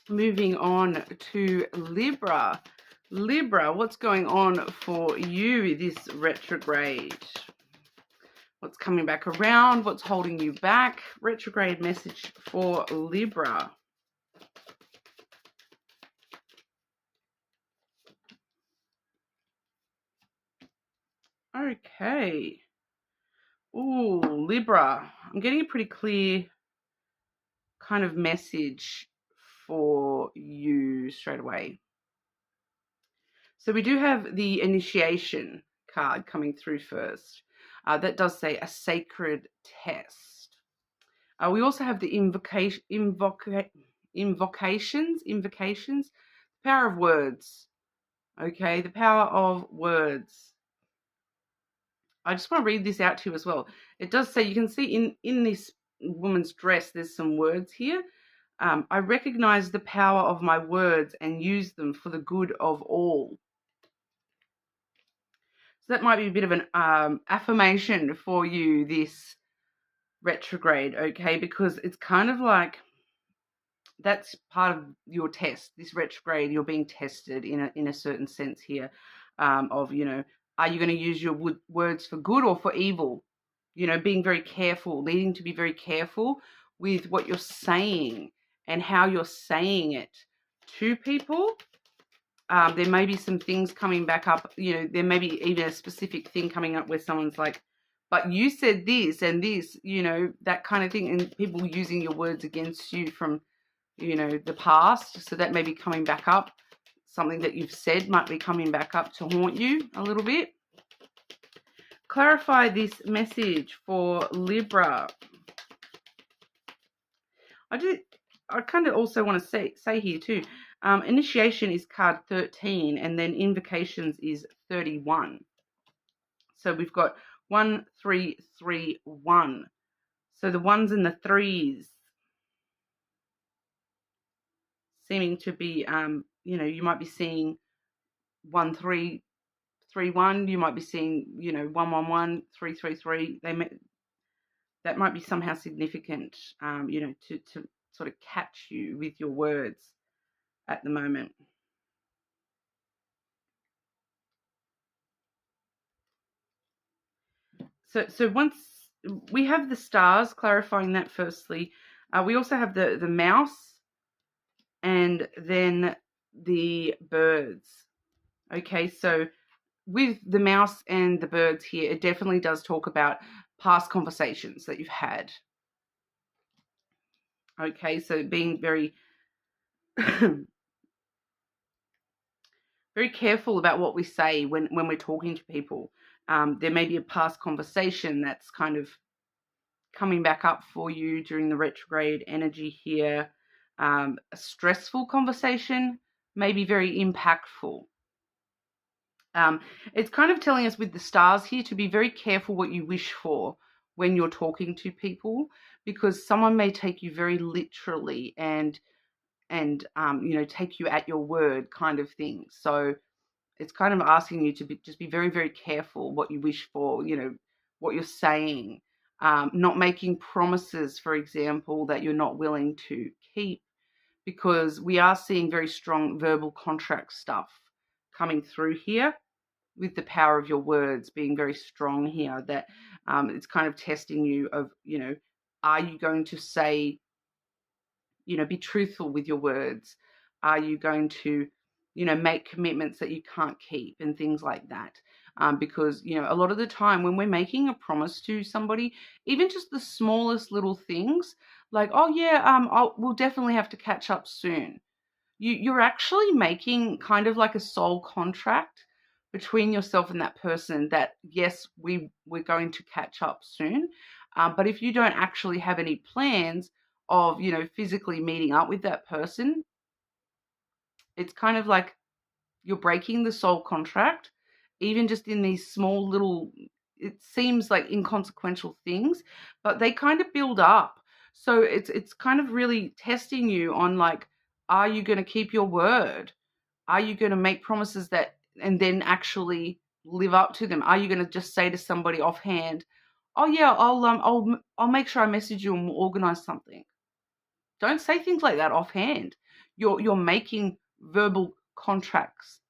moving on to Libra. Libra, what's going on for you this retrograde? What's coming back around? What's holding you back? Retrograde message for Libra. Okay. Ooh, Libra. I'm getting a pretty clear kind of message for you straight away. So we do have the initiation card coming through first. That does say a sacred test. We also have the invocations, power of words. Okay, the power of words. I just want to read this out to you as well. It does say, you can see in this woman's dress, there's some words here. I recognize the power of my words and use them for the good of all. So that might be a bit of an affirmation for you this retrograde, okay? Because it's kind of like that's part of your test. This retrograde, you're being tested in a certain sense here of, you know, are you going to use your words for good or for evil? You know, being very careful, needing to be very careful with what you're saying and how you're saying it to people. There may be some things coming back up, you know, there may be even a specific thing coming up where someone's like, but you said this and this, you know, that kind of thing, and people using your words against you from, you know, the past. So that may be coming back up. Something that you've said might be coming back up to haunt you a little bit. Clarify this message for Libra. I kind of also want to say here too, initiation is card 13 and then invocations is 31. So we've got 1, 3, 3, 1. So the ones and the threes seeming to be, you know, you might be seeing 1, 3, 3, 1. You might be seeing, you know, 1, 1, 1, 3, 3, 3. That might be somehow significant, you know, to sort of catch you with your words at the moment. So once we have the stars, clarifying that firstly, we also have the mouse and then the birds. Okay, so with the mouse and the birds here, it definitely does talk about past conversations that you've had. Okay, so being very very careful about what we say when we're talking to people. There may be a past conversation that's kind of coming back up for you during the retrograde energy here. A stressful conversation may be very impactful. It's kind of telling us with the stars here to be very careful what you wish for when you're talking to people, because someone may take you very literally and you know, take you at your word kind of thing. So it's kind of asking you to just be very, very careful what you wish for, you know, what you're saying, not making promises, for example, that you're not willing to keep, because we are seeing very strong verbal contract stuff coming through here with the power of your words being very strong here, that it's kind of testing you of, you know, are you going to say, you know, be truthful with your words? Are you going to, you know, make commitments that you can't keep and things like that? Because, you know, a lot of the time when we're making a promise to somebody, even just the smallest little things like, oh yeah, we'll definitely have to catch up soon. You're actually making kind of like a soul contract between yourself and that person that, yes, we're going to catch up soon. But if you don't actually have any plans of, you know, physically meeting up with that person, it's kind of like you're breaking the soul contract, even just in these small little, it seems like inconsequential things, but they kind of build up. So it's kind of really testing you on, like, are you going to keep your word? Are you going to make promises that and then actually live up to them? Are you going to just say to somebody offhand, oh yeah, I'll make sure I message you and we'll organize something? Don't say things like that offhand. You're making verbal contracts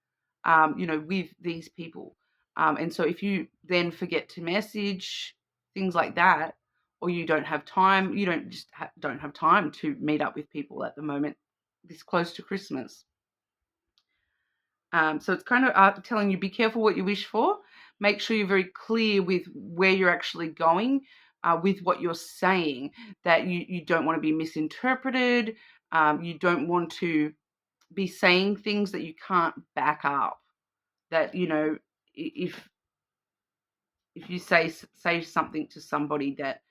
you know, with these people. And so if you then forget to message, things like that, or you don't have time, you don't have time to meet up with people at the moment, this close to Christmas. So it's kind of telling you, be careful what you wish for. Make sure you're very clear with where you're actually going, with what you're saying, that you don't want to be misinterpreted. You don't want to be saying things that you can't back up. That, you know, if you say something to somebody, that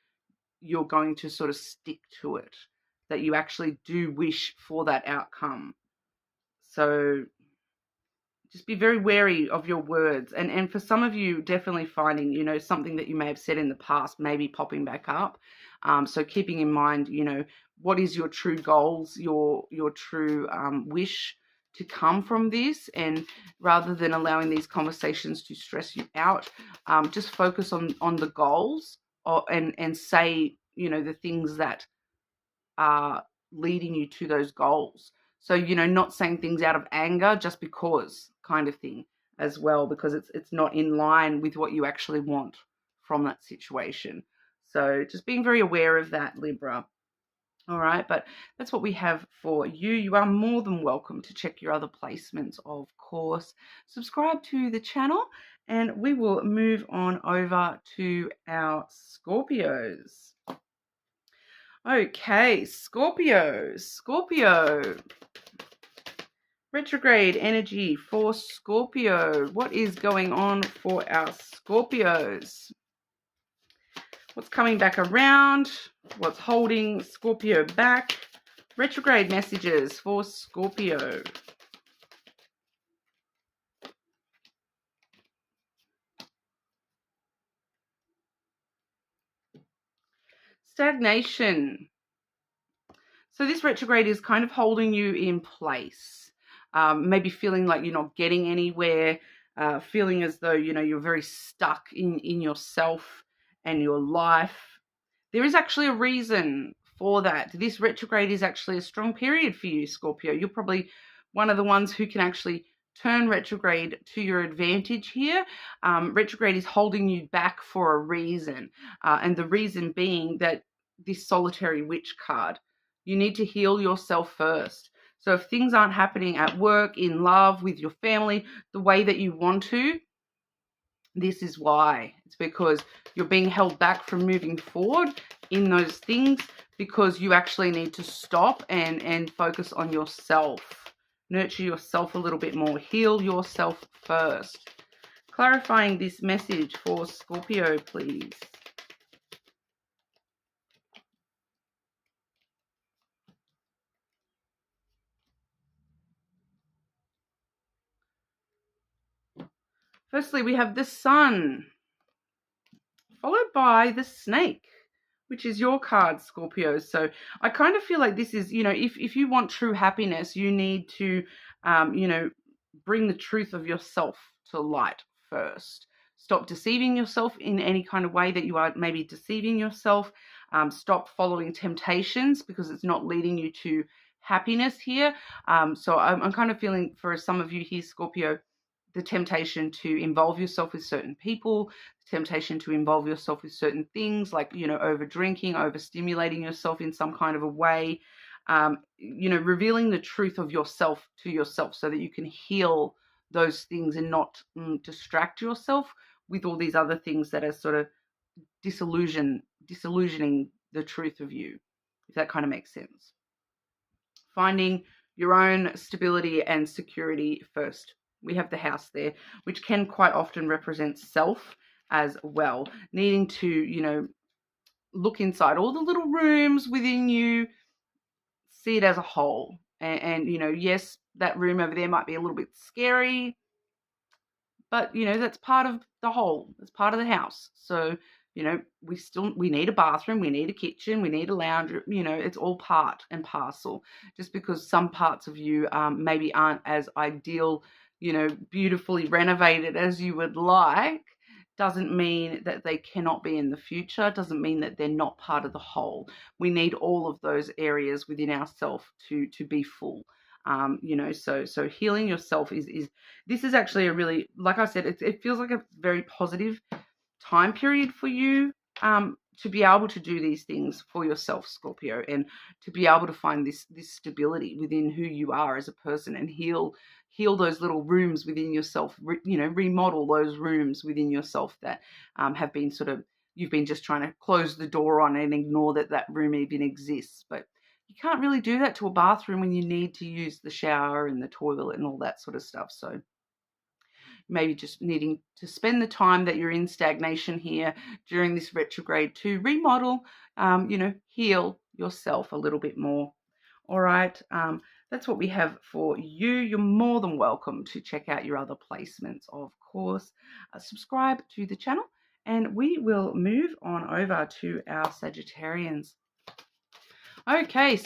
you're going to sort of stick to it, that you actually do wish for that outcome. So just be very wary of your words. And for some of you, definitely finding, you know, something that you may have said in the past maybe popping back up. So keeping in mind, you know, what is your true goals, your true wish to come from this, and rather than allowing these conversations to stress you out, just focus on the goals, and say, you know, the things that are leading you to those goals. So, you know, not saying things out of anger just because, kind of thing as well, because it's not in line with what you actually want from that situation. So just being very aware of that, Libra. All right, but that's what we have for you. You are more than welcome to check your other placements, of course. Subscribe to the channel, and we will move on over to our Scorpios. Okay, Scorpio. Retrograde energy for Scorpio. What is going on for our Scorpios? What's coming back around? What's holding Scorpio back? Retrograde messages for Scorpio. Stagnation. So this retrograde is kind of holding you in place. Maybe feeling like you're not getting anywhere, feeling as though, you know, you're very stuck in yourself and your life. There is actually a reason for that. This retrograde is actually a strong period for you, Scorpio. You're probably one of the ones who can actually turn retrograde to your advantage here. Retrograde is holding you back for a reason, and the reason being that this solitary witch card, you need to heal yourself first. So if things aren't happening at work, in love, with your family, the way that you want to, this is why. It's because you're being held back from moving forward in those things, because you actually need to stop and focus on yourself. Nurture yourself a little bit more. Heal yourself first. Clarifying this message for Scorpio, please. Firstly, we have the Sun, followed by the Snake, which is your card, Scorpio. So I kind of feel like this is, you know, if you want true happiness, you need to, you know, bring the truth of yourself to light first. Stop deceiving yourself in any kind of way that you are maybe deceiving yourself. Stop following temptations, because it's not leading you to happiness here. So I'm kind of feeling for some of you here, Scorpio, the temptation to involve yourself with certain people, the temptation to involve yourself with certain things, like, you know, over drinking, overstimulating yourself in some kind of a way, you know, revealing the truth of yourself to yourself so that you can heal those things and not distract yourself with all these other things that are sort of disillusioning the truth of you, if that kind of makes sense. Finding your own stability and security first. We have the House there, which can quite often represent self as well. Needing to, you know, look inside all the little rooms within you, see it as a whole. And you know, yes, that room over there might be a little bit scary, but, you know, that's part of the whole. It's part of the house. So, you know, we need a bathroom, we need a kitchen, we need a lounge, you know, it's all part and parcel. Just because some parts of you maybe aren't as ideal, you know, beautifully renovated as you would like, doesn't mean that they cannot be in the future, doesn't mean that they're not part of the whole. We need all of those areas within ourselves to be full. You know, so healing yourself is this is actually a really, like I said, it feels like a very positive time period for you, to be able to do these things for yourself, Scorpio, and to be able to find this stability within who you are as a person, and heal those little rooms within yourself, you know, remodel those rooms within yourself that have been sort of, you've been just trying to close the door on and ignore that room even exists. But you can't really do that to a bathroom when you need to use the shower and the toilet and all that sort of stuff. So maybe just needing to spend the time that you're in stagnation here during this retrograde to remodel, you know, heal yourself a little bit more. All right, that's what we have for you. You're more than welcome to check out your other placements, of course. Subscribe to the channel, and we will move on over to our Sagittarians. Okay,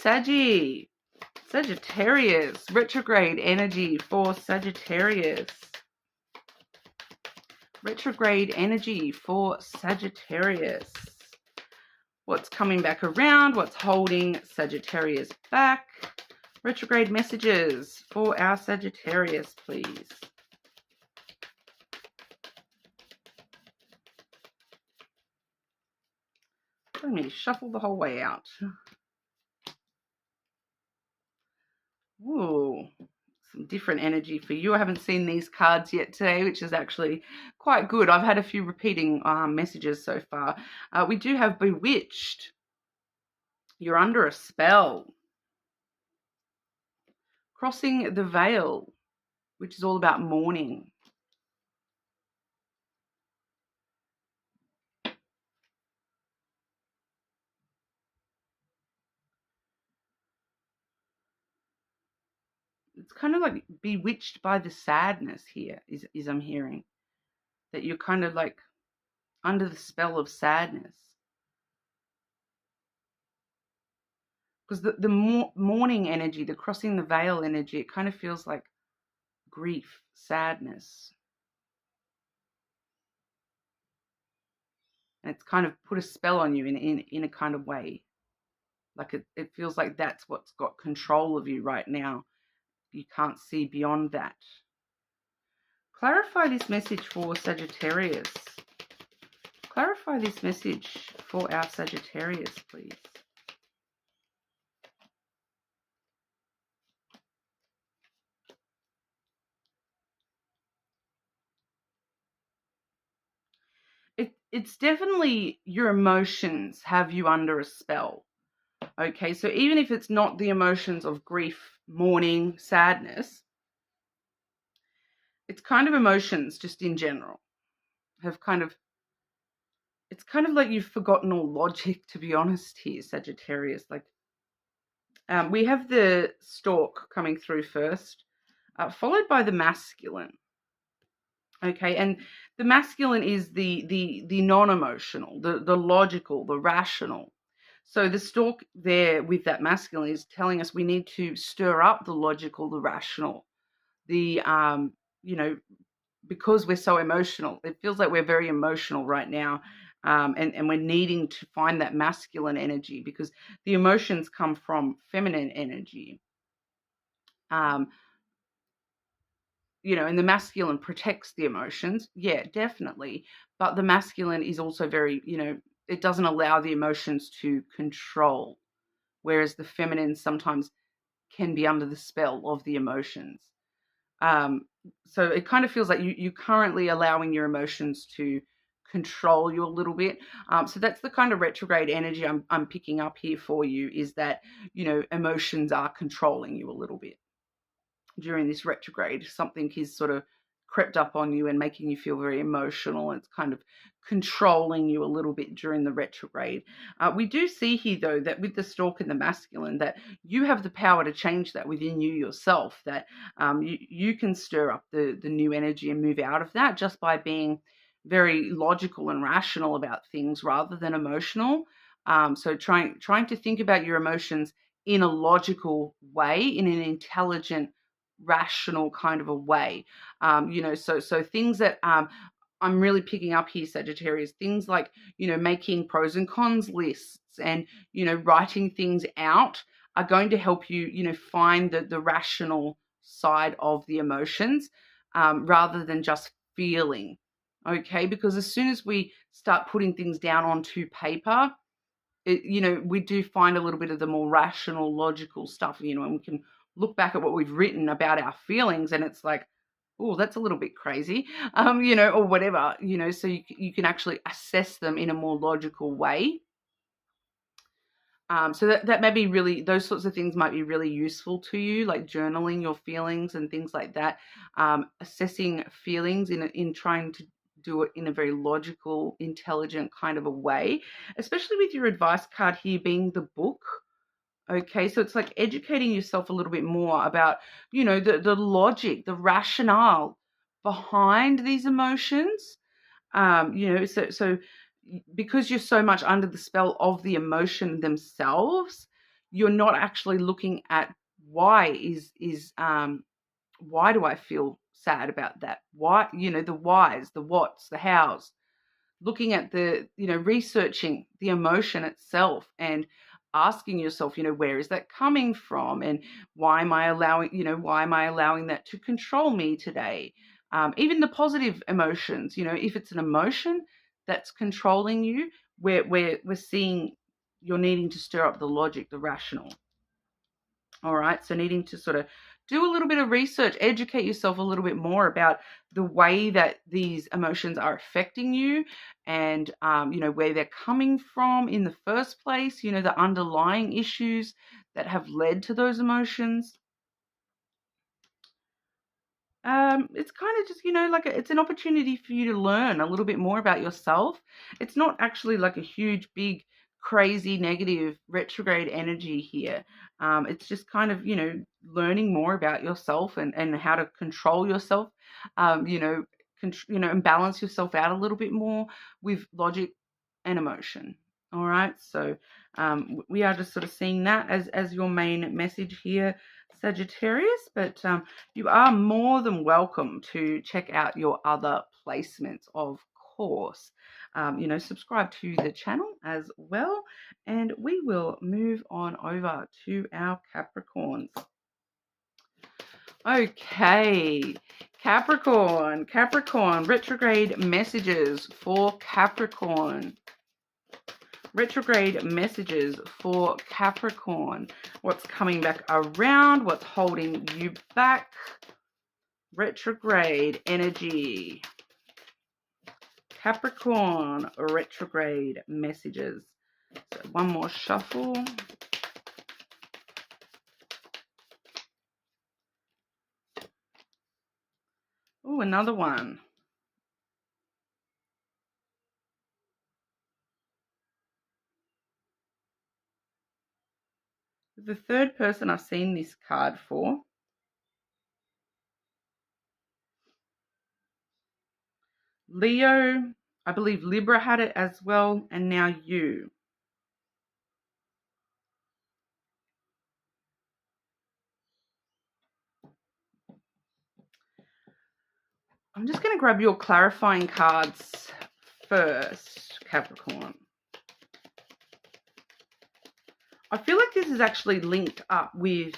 Sagittarius, retrograde energy for Sagittarius. Retrograde energy for Sagittarius. What's coming back around? What's holding Sagittarius back? Retrograde messages for our Sagittarius, please. Let me shuffle the whole way out. Ooh, some different energy for you. I haven't seen these cards yet today, which is actually quite good. I've had a few repeating messages so far. We do have Bewitched. You're under a spell. Crossing the Veil, which is all about mourning. It's kind of like bewitched by the sadness here, is I'm hearing. That you're kind of like under the spell of sadness. Because the mourning energy, the crossing the veil energy, it kind of feels like grief, sadness. And it's kind of put a spell on you in a kind of way. Like it feels like that's what's got control of you right now. You can't see beyond that. Clarify this message for Sagittarius. Clarify this message for our Sagittarius, please. It's definitely your emotions have you under a spell. Okay, so even if it's not the emotions of grief, mourning, sadness, it's kind of emotions just in general have kind of, it's kind of like you've forgotten all logic, to be honest here, Sagittarius. Like, we have the stork coming through first, followed by the masculine. Okay, and the masculine is the non-emotional, the logical, the rational. So the stork there with that masculine is telling us we need to stir up the logical, the rational, the, you know, because we're so emotional. It feels like we're very emotional right now, and we're needing to find that masculine energy because the emotions come from feminine energy. You know, and the masculine protects the emotions. Yeah, definitely. But the masculine is also very, you know, it doesn't allow the emotions to control, whereas the feminine sometimes can be under the spell of the emotions. So it kind of feels like you're currently allowing your emotions to control you a little bit. So that's the kind of retrograde energy I'm picking up here for you, is that, you know, emotions are controlling you a little bit. During this retrograde, something is sort of crept up on you and making you feel very emotional. It's kind of controlling you a little bit during the retrograde. We do see here, though, that with the stork and the masculine, that you have the power to change that within you yourself, that you can stir up the new energy and move out of that just by being very logical and rational about things rather than emotional. So trying to think about your emotions in a logical way, in an intelligent, rational kind of a way. You know, so things that I'm really picking up here, Sagittarius, things like, you know, making pros and cons lists and, you know, writing things out are going to help you, you know, find the rational side of the emotions rather than just feeling. Okay, because as soon as we start putting things down onto paper, you know, we do find a little bit of the more rational, logical stuff, you know, and we can look back at what we've written about our feelings and it's like, oh, that's a little bit crazy, you know, or whatever, you know, so you can actually assess them in a more logical way. So that may be really, those sorts of things might be really useful to you, like journaling your feelings and things like that, assessing feelings in trying to do it in a very logical, intelligent kind of a way, especially with your advice card here being the book. Okay, so it's like educating yourself a little bit more about, you know, the logic, the rationale behind these emotions. You know, so because you're so much under the spell of the emotion themselves, you're not actually looking at why why do I feel sad about that? Why, you know, the whys, the whats, the hows, looking at the, you know, researching the emotion itself and asking yourself, you know, where is that coming from and why am I allowing, you know, why am I allowing that to control me today? Even the positive emotions, you know, if it's an emotion that's controlling you, we're seeing you're needing to stir up the logic, the rational. All right, so needing to sort of do a little bit of research, educate yourself a little bit more about the way that these emotions are affecting you and, you know, where they're coming from in the first place, you know, the underlying issues that have led to those emotions. It's kind of just, you know, like it's an opportunity for you to learn a little bit more about yourself. It's not actually like a huge, big, crazy, negative retrograde energy here. It's just kind of, you know, learning more about yourself and how to control yourself, you know, you know, and balance yourself out a little bit more with logic and emotion. All right, so we are just sort of seeing that as your main message here, Sagittarius, but you are more than welcome to check out your other placements, of course. You know, subscribe to the channel as well, and we will move on over to our Capricorns. Okay, Capricorn, retrograde messages for Capricorn. Retrograde messages for Capricorn. What's coming back around? What's holding you back? Retrograde energy. Capricorn retrograde messages. So one more shuffle. Oh, another one. The third person I've seen this card for. Leo, I believe Libra had it as well, and now you. I'm just going to grab your clarifying cards first, Capricorn. I feel like this is actually linked up with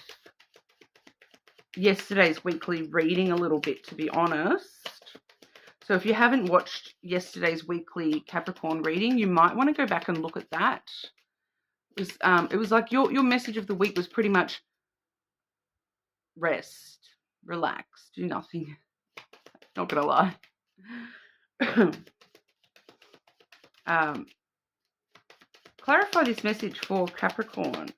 yesterday's weekly reading a little bit, to be honest. So if you haven't watched yesterday's weekly Capricorn reading, you might want to go back and look at that. It was like your message of the week was pretty much rest, relax, do nothing. Not gonna lie. Clarify this message for Capricorn.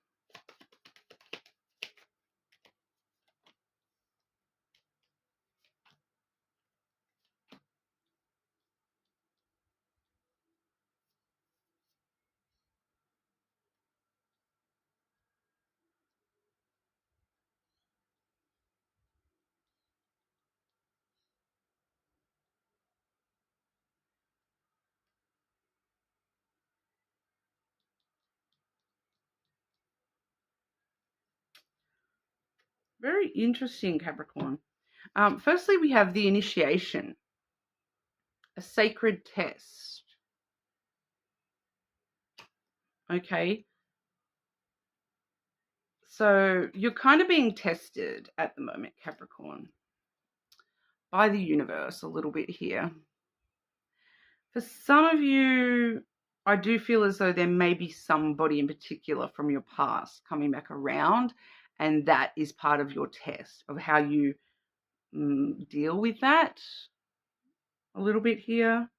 Very interesting, Capricorn. Firstly, we have the initiation, a sacred test. Okay. So you're kind of being tested at the moment, Capricorn, by the universe a little bit here. For some of you, I do feel as though there may be somebody in particular from your past coming back around, and that is part of your test of how you deal with that a little bit here.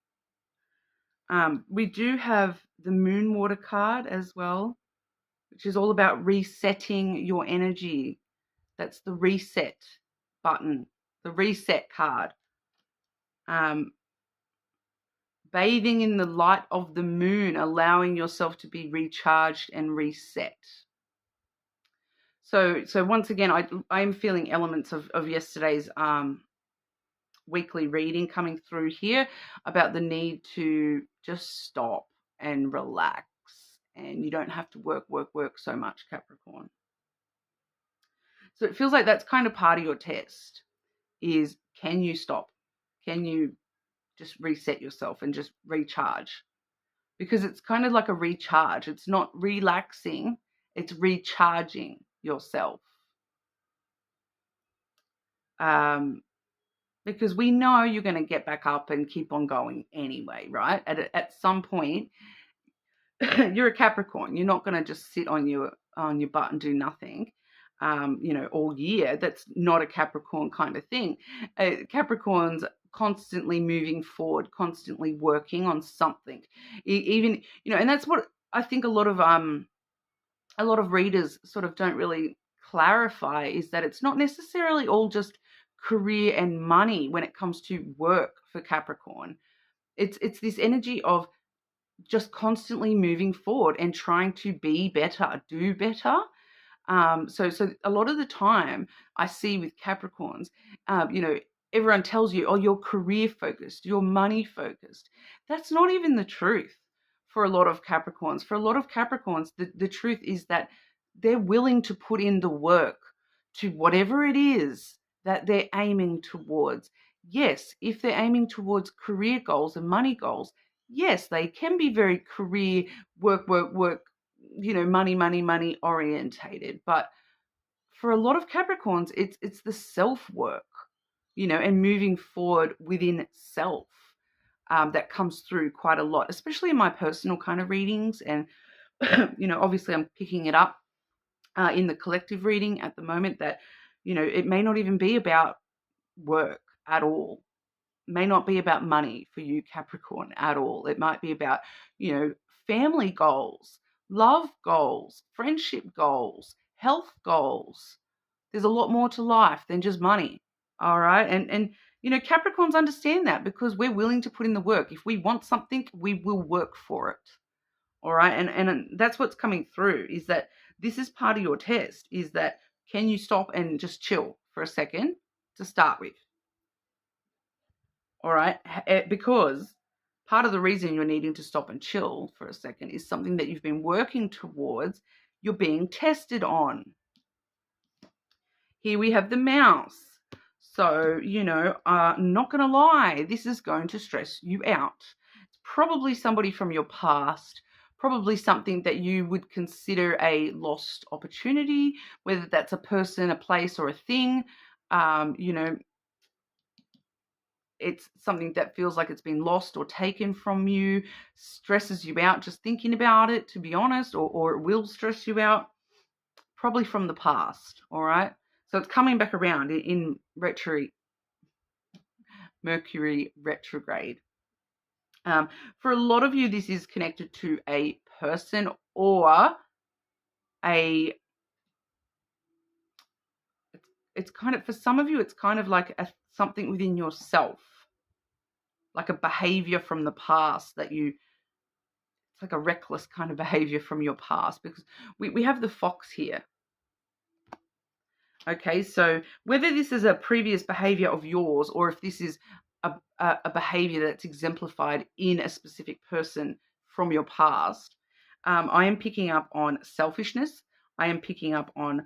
We do have the Moon Water card as well, which is all about resetting your energy. That's the reset button, the reset card. Bathing in the light of the moon, allowing yourself to be recharged and reset. So once again, I am feeling elements of yesterday's weekly reading coming through here about the need to just stop and relax, and you don't have to work so much, Capricorn. So it feels like that's kind of part of your test is, can you stop? Can you just reset yourself and just recharge? Because it's kind of like a recharge. It's not relaxing, it's recharging yourself. Because we know you're going to get back up and keep on going anyway, right? At some point, you're a Capricorn. You're not going to just sit on your butt and do nothing, all year. That's not a Capricorn kind of thing. Capricorn's constantly moving forward, constantly working on something. Even, and that's what I think a lot of readers sort of don't really clarify, is that it's not necessarily all just career and money when it comes to work for Capricorn. It's this energy of just constantly moving forward and trying to be better, do better. So a lot of the time I see with Capricorns, everyone tells you, oh, you're career focused, you're money focused. That's not even the truth for a lot of Capricorns. For a lot of Capricorns, the truth is that they're willing to put in the work to whatever it is that they're aiming towards. Yes, if they're aiming towards career goals and money goals, yes, they can be very career, work, money orientated. But for a lot of Capricorns, it's the self-work, and moving forward within self that comes through quite a lot, especially in my personal kind of readings. And, obviously I'm picking it up in the collective reading at the moment that, it may not even be about work at all. May not be about money for you, Capricorn, at all. It might be about, family goals, love goals, friendship goals, health goals. There's a lot more to life than just money. All right. And Capricorns understand that because we're willing to put in the work. If we want something, we will work for it. All right. And that's what's coming through, is that this is part of your test, is that can you stop and just chill for a second to start with? All right. Because part of the reason you're needing to stop and chill for a second is something that you've been working towards. You're being tested on. Here we have the mouse. So, not going to lie, this is going to stress you out. It's probably somebody from your past, probably something that you would consider a lost opportunity, whether that's a person, a place, or a thing. It's something that feels like it's been lost or taken from you, stresses you out just thinking about it, to be honest, or it will stress you out, probably from the past, all right? So it's coming back around in Mercury retrograde. For a lot of you, this is connected to a person or it's kind of, for some of you, it's kind of like something within yourself, like a behavior from the past that it's like a reckless kind of behavior from your past, because we have the fox here. Okay, so whether this is a previous behavior of yours or if this is a behavior that's exemplified in a specific person from your past, I am picking up on selfishness. I am picking up on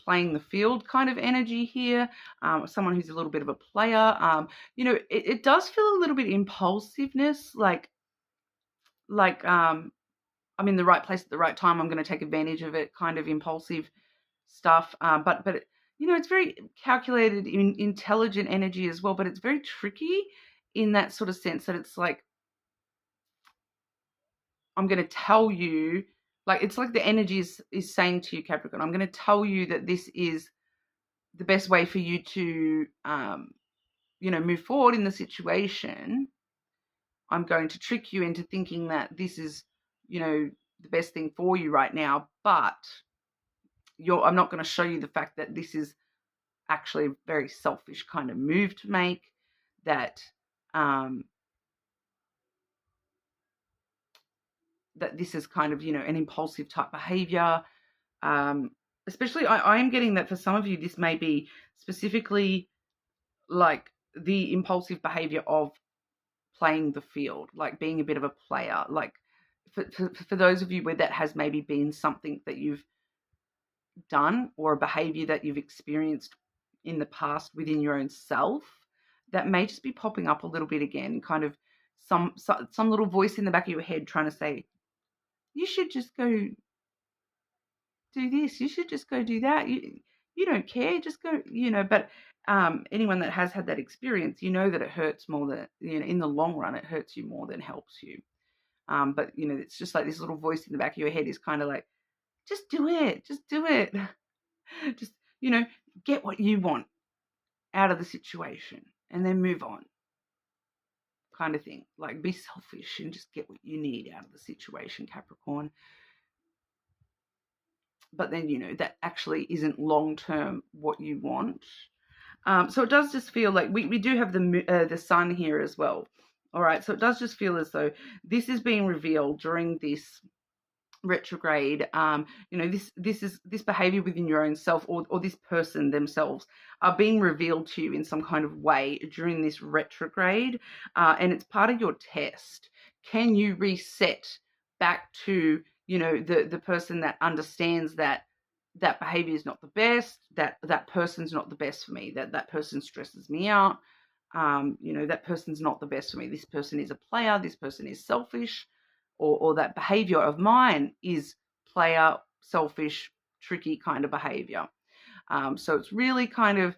playing the field kind of energy here. Someone who's a little bit of a player. It does feel a little bit impulsiveness, like I'm in the right place at the right time. I'm going to take advantage of it, kind of impulsive stuff. But it's very calculated, intelligent energy as well. But it's very tricky in that sort of sense that it's like, I'm going to tell you, like, it's like the energy is saying to you, Capricorn, I'm going to tell you that this is the best way for you to, move forward in the situation. I'm going to trick you into thinking that this is, the best thing for you right now, but I'm not going to show you the fact that this is actually a very selfish kind of move to make, that that this is kind of, an impulsive type behavior. Especially, I am getting that for some of you, this may be specifically like the impulsive behavior of playing the field, like being a bit of a player. Like for those of you where that has maybe been something that you've done, or a behavior that you've experienced in the past within your own self, that may just be popping up a little bit again, kind of some little voice in the back of your head trying to say, you should just go do this, you should just go do that, you don't care, just go, but anyone that has had that experience, that it hurts more than, in the long run, it hurts you more than helps you. But it's just like this little voice in the back of your head is kind of like, just do it, just just get what you want out of the situation and then move on, kind of thing. Like, be selfish and just get what you need out of the situation, Capricorn. But then, that actually isn't long-term what you want. So it does just feel like we do have the sun here as well. All right. So it does just feel as though this is being revealed during this retrograde. This behavior within your own self, or this person themselves, are being revealed to you in some kind of way during this retrograde. And it's part of your test. Can you reset back to, the person that understands that behavior is not the best, that person's not the best for me, that person stresses me out, that person's not the best for me, this person is a player, this person is selfish, or that behavior of mine is player, selfish, tricky kind of behavior. So it's really kind of,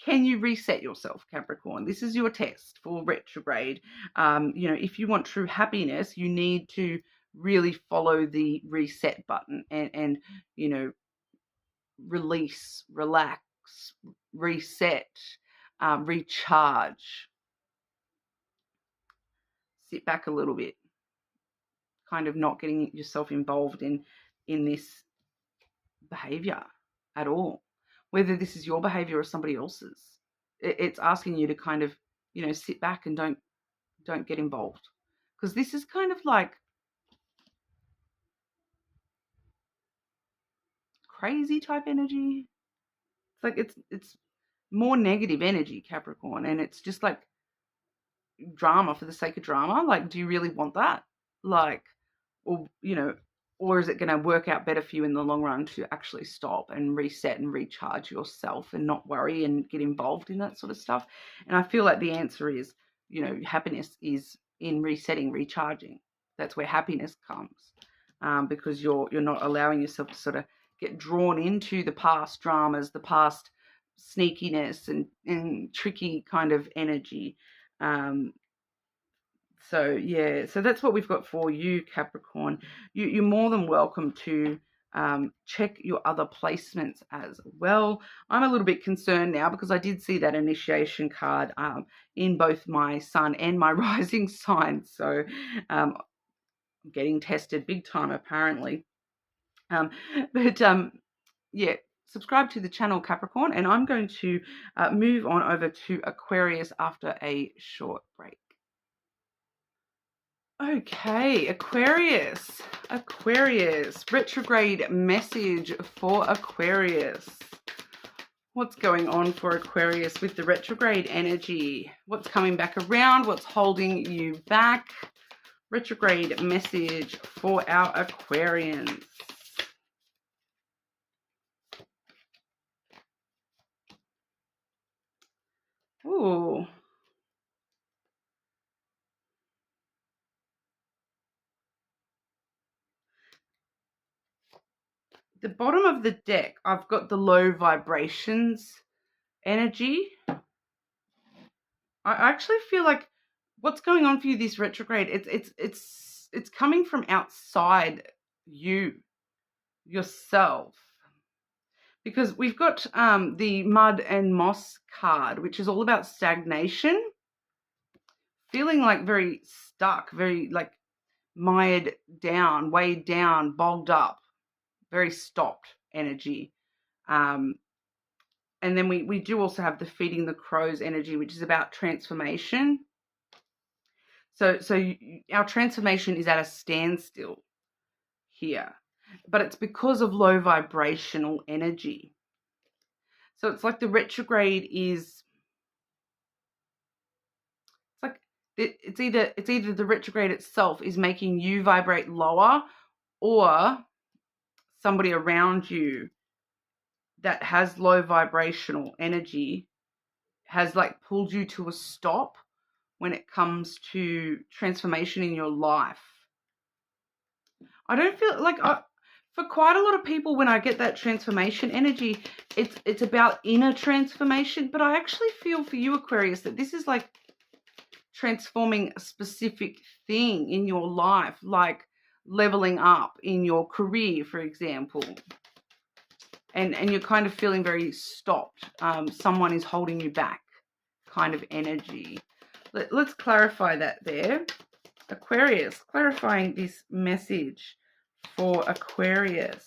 can you reset yourself, Capricorn? This is your test for retrograde. If you want true happiness, you need to really follow the reset button and release, relax, reset, recharge, sit back a little bit, kind of not getting yourself involved in this behavior at all, whether this is your behavior or somebody else's. It's asking you to kind of, sit back and don't get involved, because this is kind of like crazy type energy. It's like it's more negative energy, Capricorn, and it's just like drama for the sake of drama. Like, do you really want that? Like, or is it going to work out better for you in the long run to actually stop and reset and recharge yourself and not worry and get involved in that sort of stuff? And I feel like the answer is, happiness is in resetting, recharging. That's where happiness comes, because you're not allowing yourself to sort of get drawn into the past dramas, the past sneakiness and tricky kind of energy. So that's what we've got for you, Capricorn. You're more than welcome to check your other placements as well. I'm a little bit concerned now because I did see that initiation card in both my sun and my rising sign. So I'm getting tested big time, apparently. Yeah, subscribe to the channel, Capricorn, and I'm going to move on over to Aquarius after a short break. Okay, Aquarius, retrograde message for Aquarius. What's going on for Aquarius with the retrograde energy? What's coming back around? What's holding you back? Retrograde message for our Aquarians. Ooh. the bottom of the deck, I've got the low vibrations energy. I actually feel like what's going on for you this retrograde, it's coming from outside yourself. Because we've got the mud and moss card, which is all about stagnation, feeling like very stuck, very like mired down, weighed down, bogged up, very stopped energy. And then we do also have the feeding the crows energy, which is about transformation. So our transformation is at a standstill here, but it's because of low vibrational energy. So it's like the retrograde is, it's like it's either the retrograde itself is making you vibrate lower, or somebody around you that has low vibrational energy has like pulled you to a stop when it comes to transformation in your life. I don't feel like for quite a lot of people, when I get that transformation energy, it's about inner transformation. But I actually feel for you, Aquarius, that this is like transforming a specific thing in your life, like leveling up in your career, for example. And you're kind of feeling very stopped. Someone is holding you back kind of energy. Let's clarify that there. Aquarius, clarifying this message for Aquarius.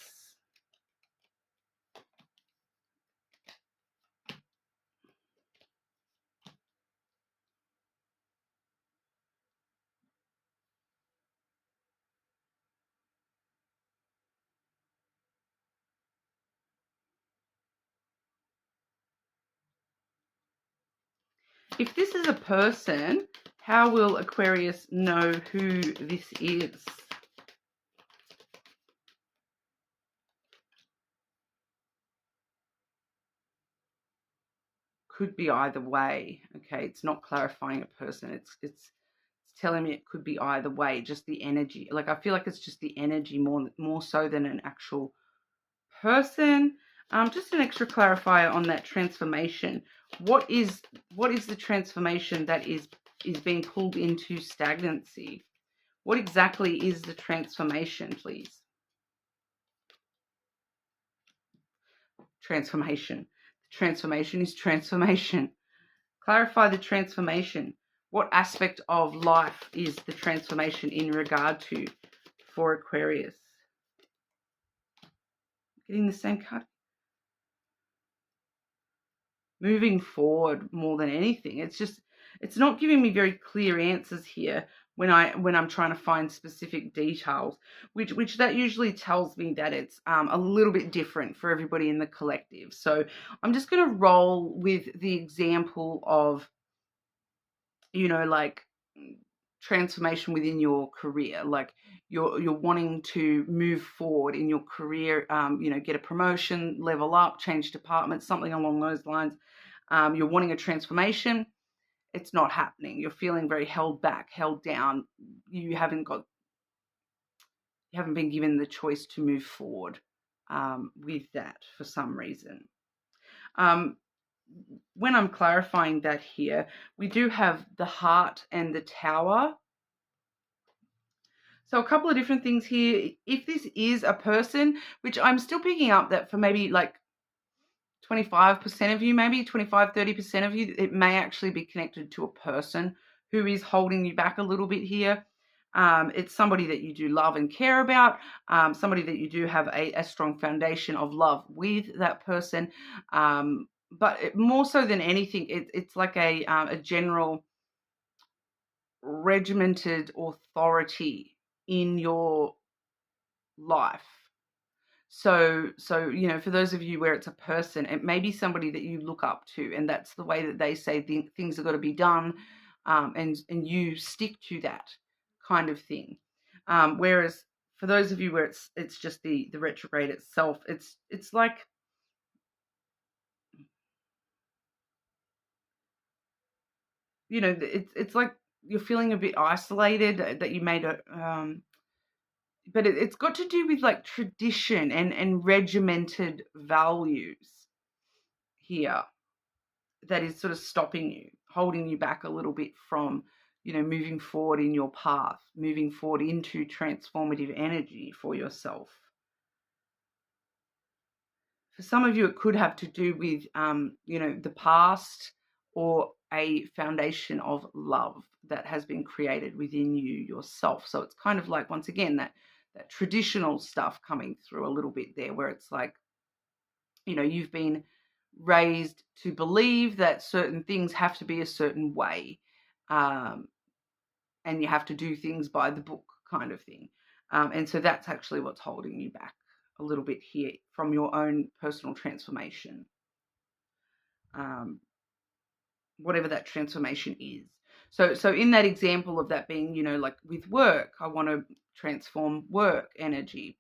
If this is a person, how will Aquarius know who this is? Could be either way. Okay, it's not clarifying a person. It's telling me it could be either way. Just the energy. Like I feel like it's just the energy more so than an actual person. Just an extra clarifier on that transformation. What is the transformation that is being pulled into stagnancy? What exactly is the transformation, please? Transformation. Transformation is transformation. Clarify the transformation. What aspect of life is the transformation in regard to for Aquarius? Getting the same card. Moving forward more than anything. It's not giving me very clear answers here when I'm trying to find specific details, which that usually tells me that it's a little bit different for everybody in the collective. So I'm just going to roll with the example of, like transformation within your career, like you're wanting to move forward in your career, get a promotion, level up, change departments, something along those lines. You're wanting a transformation. It's not happening. You're feeling very held back, held down. You haven't been given the choice to move forward with that for some reason. When I'm clarifying that here, we do have the heart and the tower. So a couple of different things here. If this is a person, which I'm still picking up that for maybe like 25% of you, maybe 25, 30% of you, it may actually be connected to a person who is holding you back a little bit here. It's somebody that you do love and care about, somebody that you do have a strong foundation of love with that person. But more so than anything, it's like a general regimented authority in your life. So for those of you where it's a person, it may be somebody that you look up to, and that's the way that they say things have got to be done, and you stick to that kind of thing. Whereas for those of you where it's just the retrograde itself, it's like it's like you're feeling a bit isolated, that you made but it's got to do with like tradition and regimented values here that is sort of stopping you, holding you back a little bit from, moving forward in your path, moving forward into transformative energy for yourself. For some of you, it could have to do with, the past, or a foundation of love that has been created within you yourself. So it's kind of like, once again, that traditional stuff coming through a little bit there, where it's like, you've been raised to believe that certain things have to be a certain way, and you have to do things by the book kind of thing. And so that's actually what's holding you back a little bit here from your own personal transformation, whatever that transformation is. So in that example of that being, like with work, I want to transform work energy.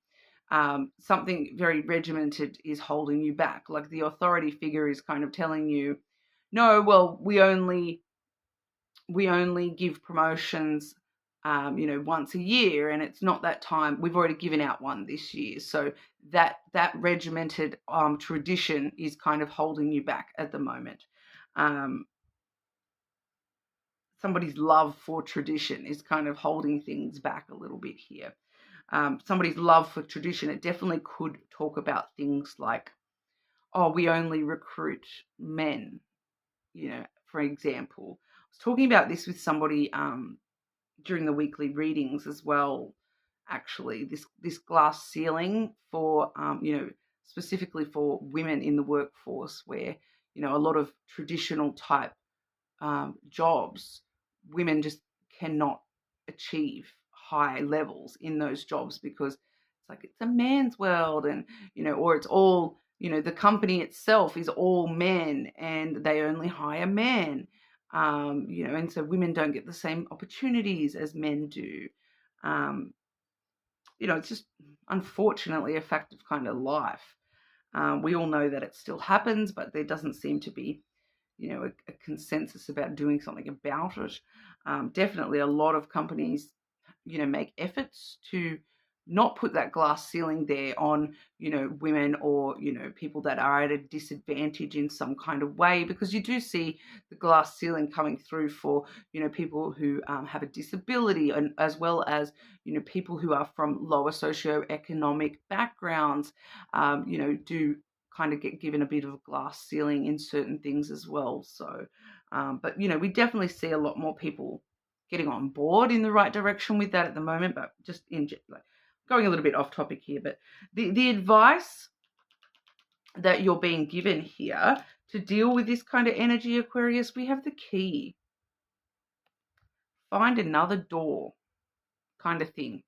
Something very regimented is holding you back. Like the authority figure is kind of telling you, no, well, we only give promotions, once a year, and it's not that time. We've already given out one this year. So that regimented tradition is kind of holding you back at the moment. Somebody's love for tradition is kind of holding things back a little bit here. Somebody's love for tradition, it definitely could talk about things like, oh, we only recruit men, for example. I was talking about this with somebody during the weekly readings as well, actually, this glass ceiling for, specifically for women in the workforce, where, a lot of traditional type jobs, women just cannot achieve high levels in those jobs, because it's like it's a man's world, and or it's all, the company itself is all men and they only hire men, and so women don't get the same opportunities as men do. It's just unfortunately a fact of kind of life. We all know that it still happens, but there doesn't seem to be a consensus about doing something about it. Definitely a lot of companies, make efforts to not put that glass ceiling there on, women, or, people that are at a disadvantage in some kind of way, because you do see the glass ceiling coming through for, people who have a disability, and as well as, people who are from lower socioeconomic backgrounds, do kind of get given a bit of a glass ceiling in certain things as well. So, but, we definitely see a lot more people getting on board in the right direction with that at the moment, but just going a little bit off topic here, but the advice that you're being given here to deal with this kind of energy, Aquarius, we have the key. Find another door kind of thing.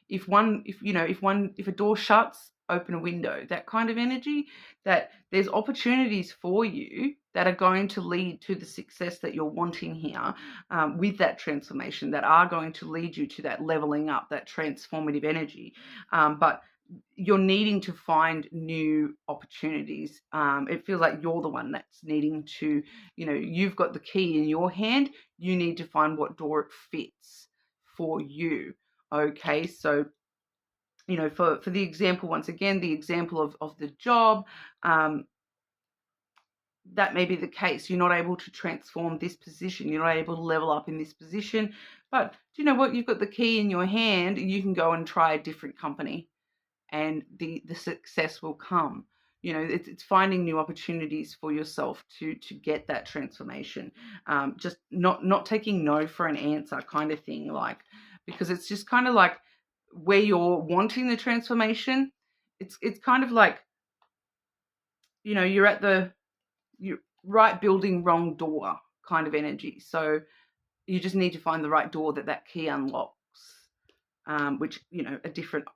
If a door shuts, open a window, that kind of energy, that there's opportunities for you that are going to lead to the success that you're wanting here, with that transformation, that are going to lead you to that leveling up, that transformative energy. But you're needing to find new opportunities. It feels like you're the one that's needing to, you've got the key in your hand. You need to find what door it fits for you. Okay, so, for the example, once again, the example of the job, that may be the case. You're not able to transform this position. You're not able to level up in this position. But do you know what? You've got the key in your hand. You can go and try a different company, and the success will come. It's finding new opportunities for yourself to get that transformation. Just not taking no for an answer kind of thing, like, because it's just kind of like where you're wanting the transformation. It's kind of like, you're at the right building, wrong door kind of energy. So you just need to find the right door that key unlocks. Which,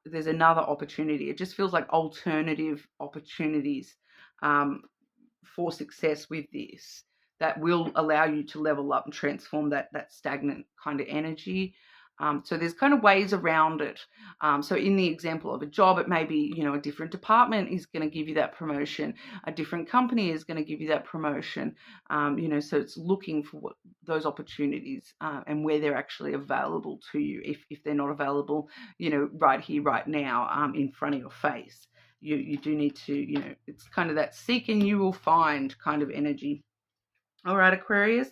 there's another opportunity. It just feels like alternative opportunities for success with this, that will allow you to level up and transform that stagnant kind of energy. So there's kind of ways around it. So in the example of a job, it may be, a different department is going to give you that promotion. A different company is going to give you that promotion. So it's looking for those opportunities and where they're actually available to you. If they're not available, right here, right now, in front of your face, you do need to, it's kind of that seek and you will find kind of energy. All right, Aquarius.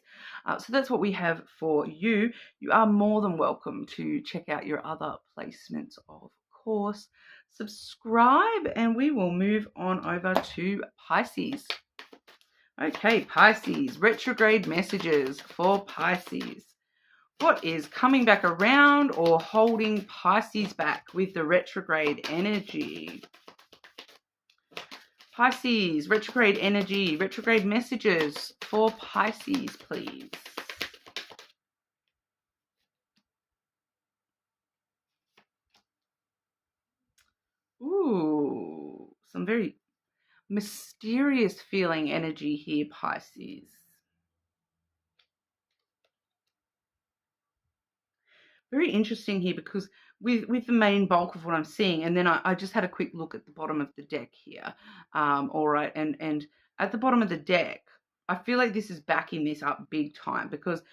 So that's what we have for you. You are more than welcome to check out your other placements, of course. Subscribe, and we will move on over to Pisces. Okay, Pisces, retrograde messages for Pisces. What is coming back around or holding Pisces back with the retrograde energy? Pisces, retrograde energy, retrograde messages for Pisces, please. Ooh, some very mysterious feeling energy here, Pisces. Very interesting here because with the main bulk of what I'm seeing, and then I just had a quick look at the bottom of the deck here. All right, and at the bottom of the deck, I feel like this is backing this up big time because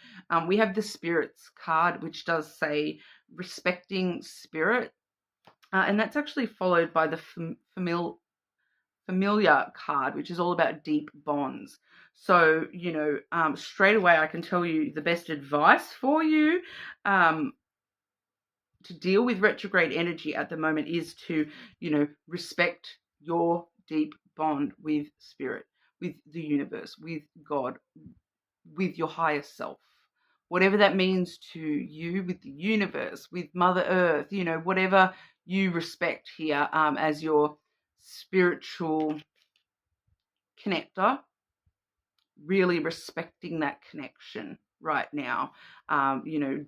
we have the Spirits card, which does say respecting spirit, and that's actually followed by the familiar card, which is all about deep bonds. So, straight away I can tell you the best advice for you to deal with retrograde energy at the moment is to, respect your deep bond with spirit, with the universe, with God, with your higher self. Whatever that means to you, with the universe, with Mother Earth, whatever you respect here as your spiritual connector, really respecting that connection right now,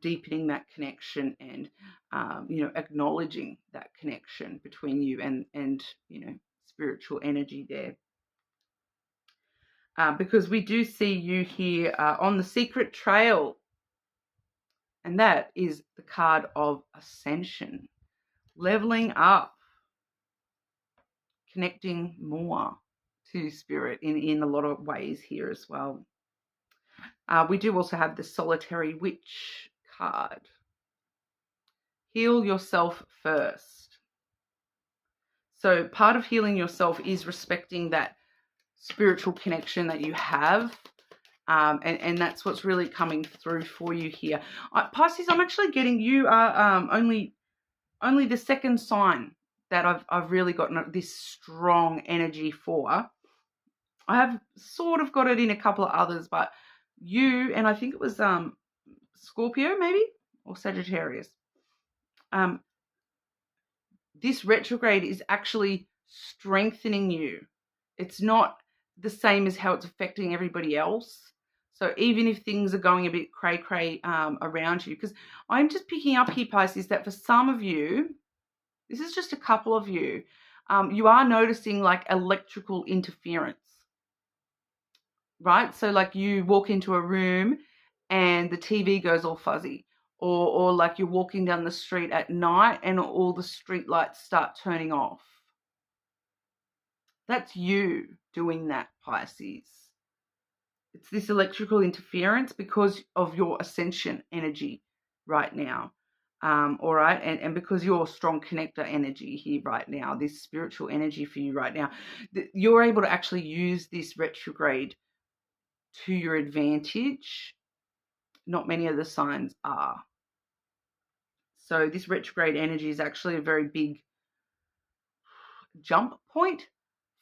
deepening that connection and, acknowledging that connection between you and spiritual energy there. Because we do see you here on the secret trail, and that is the card of ascension, leveling up, connecting more to spirit in a lot of ways here as well. We do also have the solitary witch card. Heal yourself first. So part of healing yourself is respecting that spiritual connection that you have. And that's what's really coming through for you here. Pisces, I'm actually getting you are only the second sign that I've really gotten this strong energy for. I have sort of got it in a couple of others, but you, and I think it was Scorpio maybe, or Sagittarius. This retrograde is actually strengthening you. It's not the same as how it's affecting everybody else. So even if things are going a bit cray-cray around you, because I'm just picking up here, Pisces, that for some of you, this is just a couple of you, you are noticing like electrical interference, right? So like you walk into a room and the TV goes all fuzzy, or like you're walking down the street at night and all the street lights start turning off. That's you doing that, Pisces. It's this electrical interference because of your ascension energy right now. All right, and because you're strong connector energy here right now, this spiritual energy for you right now, you're able to actually use this retrograde to your advantage. Not many of the signs are. So this retrograde energy is actually a very big jump point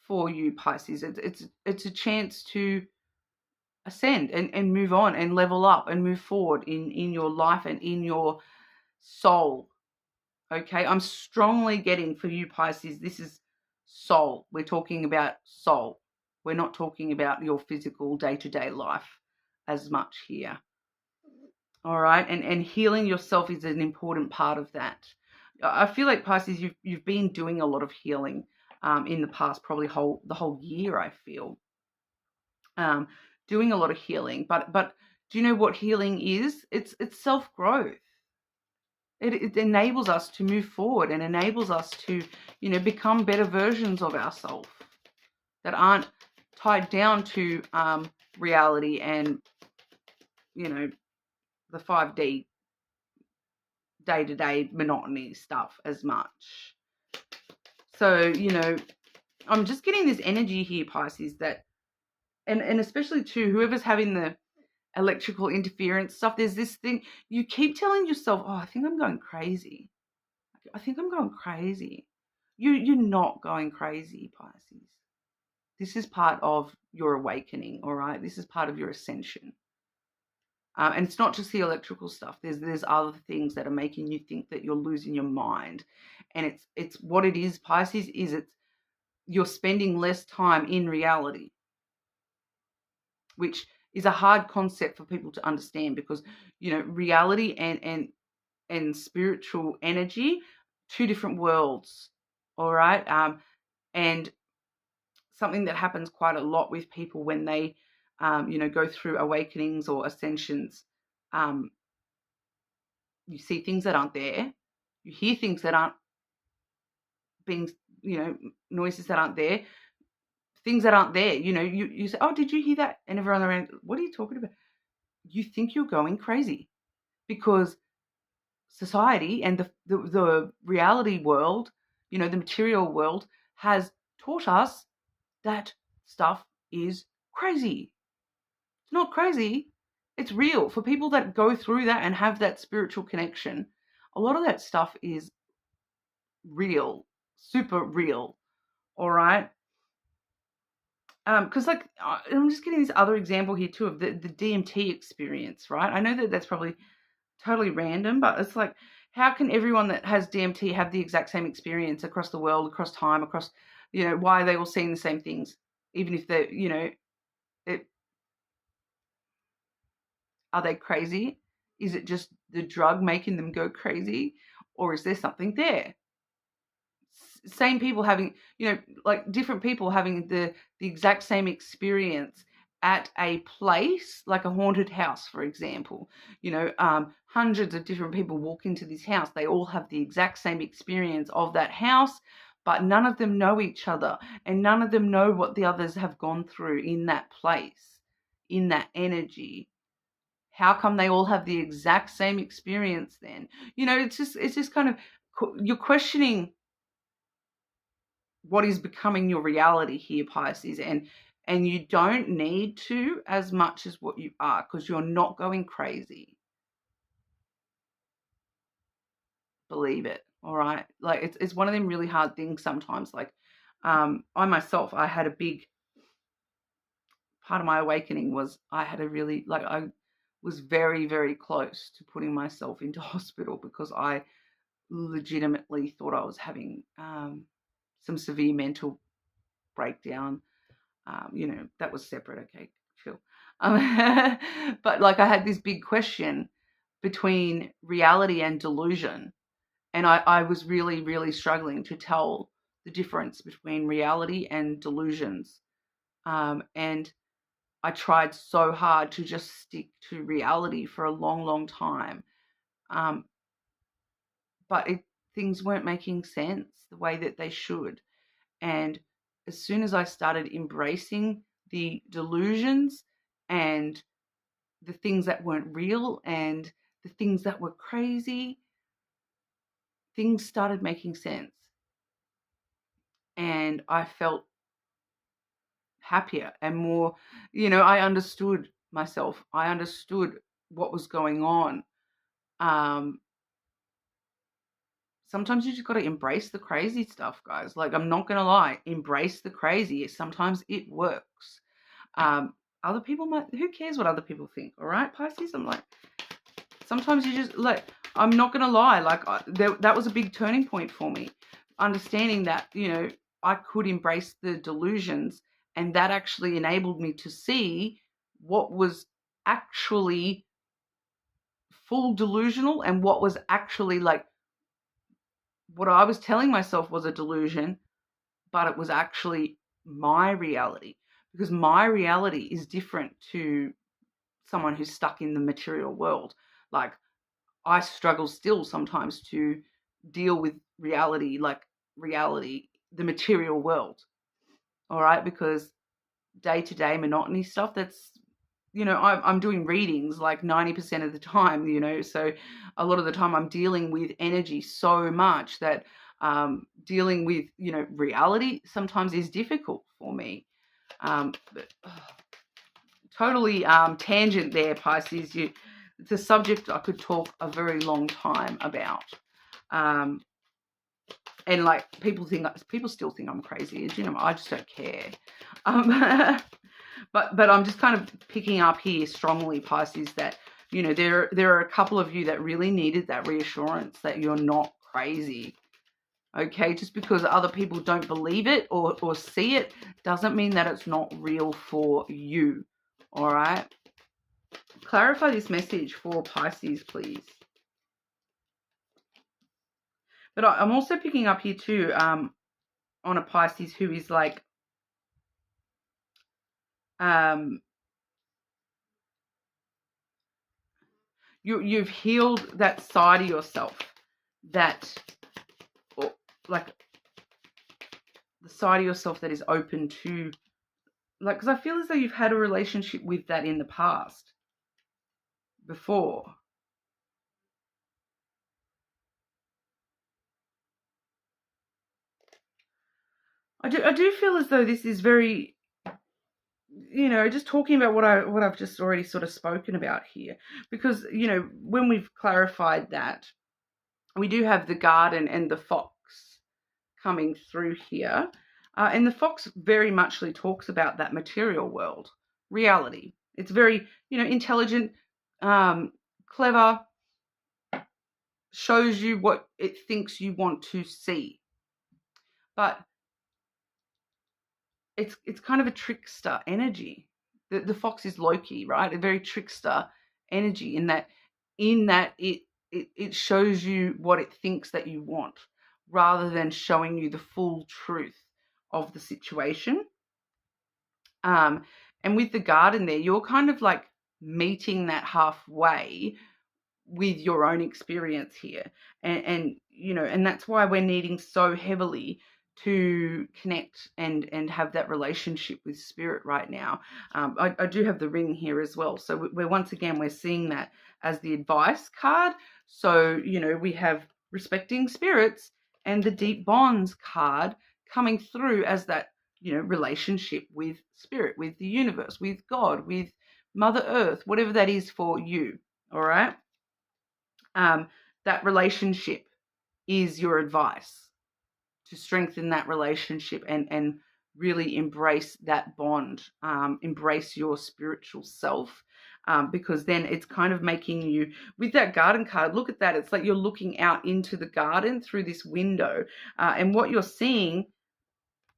for you, Pisces. It's a chance to ascend and move on and level up and move forward in your life and in your soul. Okay, I'm strongly getting for you, Pisces, this is soul. We're talking about soul. We're not talking about your physical day-to-day life as much here. All right, and healing yourself is an important part of that. I feel like, Pisces, you've been doing a lot of healing in the past, probably the whole year, I feel. Doing a lot of healing, but do you know what healing is? It's self-growth. It enables us to move forward and enables us to, you know, become better versions of ourselves that aren't tied down to reality and, you know, the 5D day-to-day monotony stuff as much. So, you know, I'm just getting this energy here, Pisces, that, and especially to whoever's having the electrical interference stuff, there's this thing, you keep telling yourself, oh, I think I'm going crazy. I think I'm going crazy. You're not going crazy, Pisces. This is part of your awakening, all right? This is part of your ascension. And it's not just the electrical stuff. There's other things that are making you think that you're losing your mind. And it's what it is, Pisces, is you're spending less time in reality, which is a hard concept for people to understand because, you know, reality and spiritual energy, two different worlds, all right? And something that happens quite a lot with people when they, you know, go through awakenings or ascensions, you see things that aren't there, you hear things that aren't being, you know, noises that aren't there, things that aren't there, you know, you say, oh, did you hear that? And everyone around, what are you talking about? You think you're going crazy because society and the reality world, you know, the material world has taught us that stuff is crazy. It's not crazy. It's real. For people that go through that and have that spiritual connection, a lot of that stuff is real, super real. All right. Because like I'm just getting this other example here too of the DMT experience, right? I know that that's probably totally random, but it's like, how can everyone that has DMT have the exact same experience across the world, across time, across, you know, why are they all seeing the same things, even if they're, you know, are they crazy? Is it just the drug making them go crazy, or is there something there? Same people having, you know, like different people having the exact same experience at a place, like a haunted house, for example. You know, hundreds of different people walk into this house. They all have the exact same experience of that house, but none of them know each other, and none of them know what the others have gone through in that place, in that energy. How come they all have the exact same experience then? You know, it's just kind of, you're questioning what is becoming your reality here, Pisces, and you don't need to as much as what you are, because you're not going crazy. Believe it, all right? Like it's one of them really hard things sometimes. Like I myself, I had a big part of my awakening was I had a really, like, I was very, very close to putting myself into hospital because I legitimately thought I was having some severe mental breakdown. You know, that was separate. Okay, chill. But like I had this big question between reality and delusion. And I was really, really struggling to tell the difference between reality and delusions. And I tried so hard to just stick to reality for a long, long time. But things weren't making sense the way that they should. And as soon as I started embracing the delusions and the things that weren't real and the things that were crazy, things started making sense. And I felt happier and more, you know, I understood myself. I understood what was going on. Sometimes you just got to embrace the crazy stuff, guys. Like, I'm not going to lie, embrace the crazy. Sometimes it works. Other people might, who cares what other people think? All right, Pisces? I'm like, sometimes you just, like, I'm not going to lie. Like, that was a big turning point for me. Understanding that, you know, I could embrace the delusions, and that actually enabled me to see what was actually full delusional and what was actually, like, what I was telling myself was a delusion, but it was actually my reality, because my reality is different to someone who's stuck in the material world. Like, I struggle still sometimes to deal with reality, like reality, the material world. All right, because day-to-day monotony stuff, that's, you know, I'm doing readings like 90% of the time, you know, so a lot of the time I'm dealing with energy so much that dealing with, you know, reality sometimes is difficult for me. But, totally tangent there, Pisces. It's a subject I could talk a very long time about. And like people still think I'm crazy. You know, I just don't care. But I'm just kind of picking up here strongly, Pisces, that, you know, there are a couple of you that really needed that reassurance that you're not crazy. Okay, just because other people don't believe it or see it doesn't mean that it's not real for you. All right. Clarify this message for Pisces, please. But I'm also picking up here too on a Pisces who is like you've healed that side of yourself, that, or like the side of yourself that is open to, like, because I feel as though you've had a relationship with that in the past before. I do feel as though this is very, you know, just talking about what I've just already sort of spoken about here, because, you know, when we've clarified that, we do have the garden and the fox coming through here. And the fox very muchly talks about that material world, reality. It's very, you know, intelligent, clever, shows you what it thinks you want to see. But it's kind of a trickster energy. The fox is Loki, right? A very trickster energy in that it shows you what it thinks that you want, rather than showing you the full truth of the situation. And with the garden there, you're kind of like meeting that halfway with your own experience here. And you know, and that's why we're needing so heavily to connect and have that relationship with spirit right now. I do have the ring here as well. So we're once again, we're seeing that as the advice card. So, you know, we have respecting spirits and the deep bonds card coming through as that, you know, relationship with spirit, with the universe, with God, with Mother Earth, whatever that is for you. All right. That relationship is your advice to strengthen that relationship and really embrace that bond, embrace your spiritual self, because then it's kind of making you, with that garden card, look at that. It's like you're looking out into the garden through this window, and what you're seeing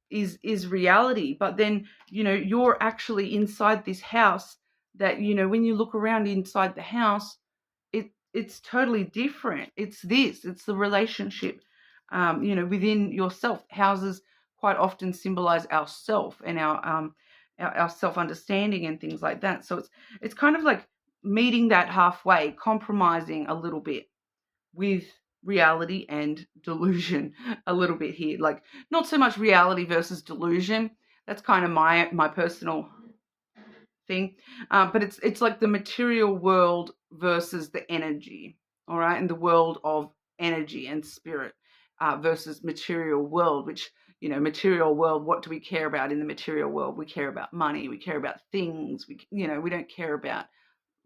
is reality. But then, you know, you're actually inside this house that, you know, when you look around inside the house, it's totally different. It's the relationship, you know, within yourself. Houses quite often symbolize our self and our self-understanding and things like that. So it's kind of like meeting that halfway, compromising a little bit with reality and delusion a little bit here. Like, not so much reality versus delusion. That's kind of my personal thing. But it's like the material world versus the energy, all right? And the world of energy and spirit versus material world, which, you know, material world, what do we care about in the material world? We care about money. We care about things. We don't care about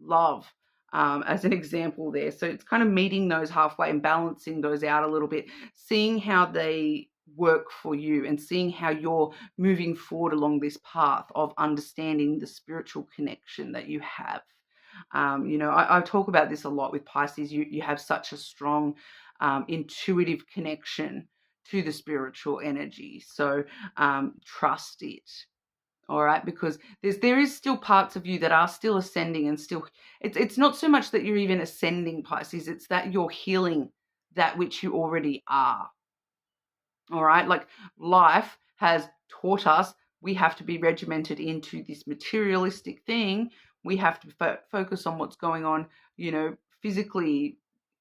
love, as an example there. So it's kind of meeting those halfway and balancing those out a little bit, seeing how they work for you and seeing how you're moving forward along this path of understanding the spiritual connection that you have. You know, I talk about this a lot with Pisces. You have such a strong intuitive connection to the spiritual energy. So trust it. All right, because there is still parts of you that are still ascending and still, it's not so much that you're even ascending, Pisces, it's that you're healing that which you already are. All right, like life has taught us we have to be regimented into this materialistic thing. We have to focus on what's going on, you know, physically,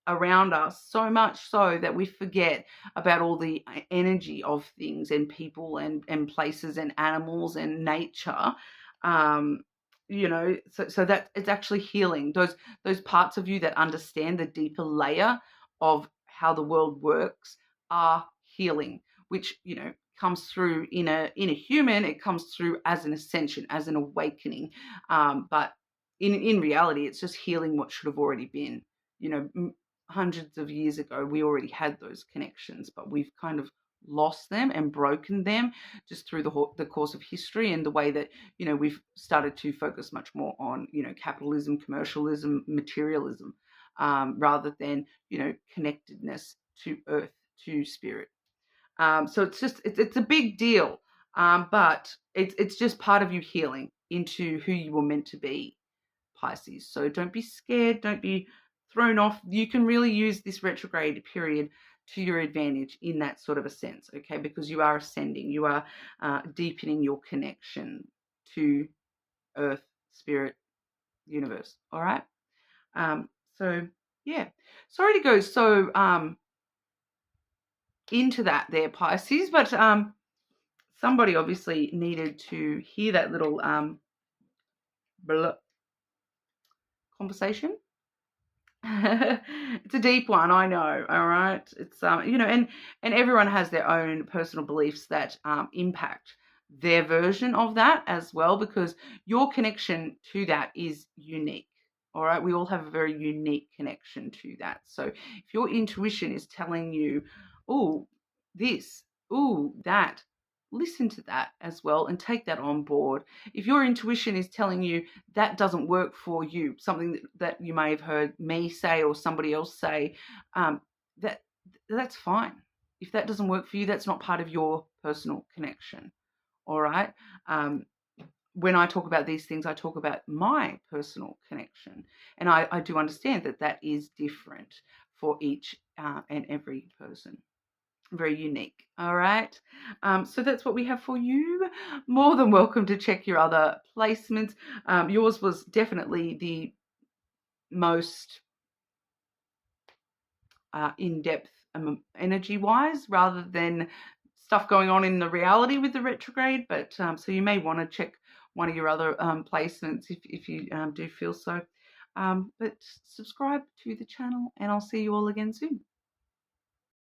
around us, so much so that we forget about all the energy of things and people and places and animals and nature. You know, so that it's actually healing. Those parts of you that understand the deeper layer of how the world works are healing, which, you know, comes through in a human. It comes through as an ascension, as an awakening. But in reality, it's just healing what should have already been. You know, hundreds of years ago, we already had those connections, but we've kind of lost them and broken them just through the course of history, and the way that, you know, we've started to focus much more on, you know, capitalism, commercialism, materialism, rather than, you know, connectedness to earth, to spirit. So it's just it's a big deal, but it's just part of you healing into who you were meant to be, Pisces. So don't be scared, don't be thrown off. You can really use this retrograde period to your advantage in that sort of a sense, okay? Because you are ascending, you are deepening your connection to earth, spirit, universe, all right? So yeah, sorry to go so into that there, Pisces, but somebody obviously needed to hear that little conversation. It's a deep one, I know. All right, it's you know, and everyone has their own personal beliefs that impact their version of that as well, because your connection to that is unique. All right, we all have a very unique connection to that. So if your intuition is telling you, oh, this, oh, that, listen to that as well and take that on board. If your intuition is telling you that doesn't work for you, something that you may have heard me say or somebody else say, that's fine. If that doesn't work for you, that's not part of your personal connection. All right. When I talk about these things, I talk about my personal connection, and I do understand that that is different for each and every person. Very unique. All right. So that's what we have for you. More than welcome to check your other placements. Yours was definitely the most in-depth energy-wise, rather than stuff going on in the reality with the retrograde. But so you may want to check one of your other placements if you do feel so. But subscribe to the channel, and I'll see you all again soon.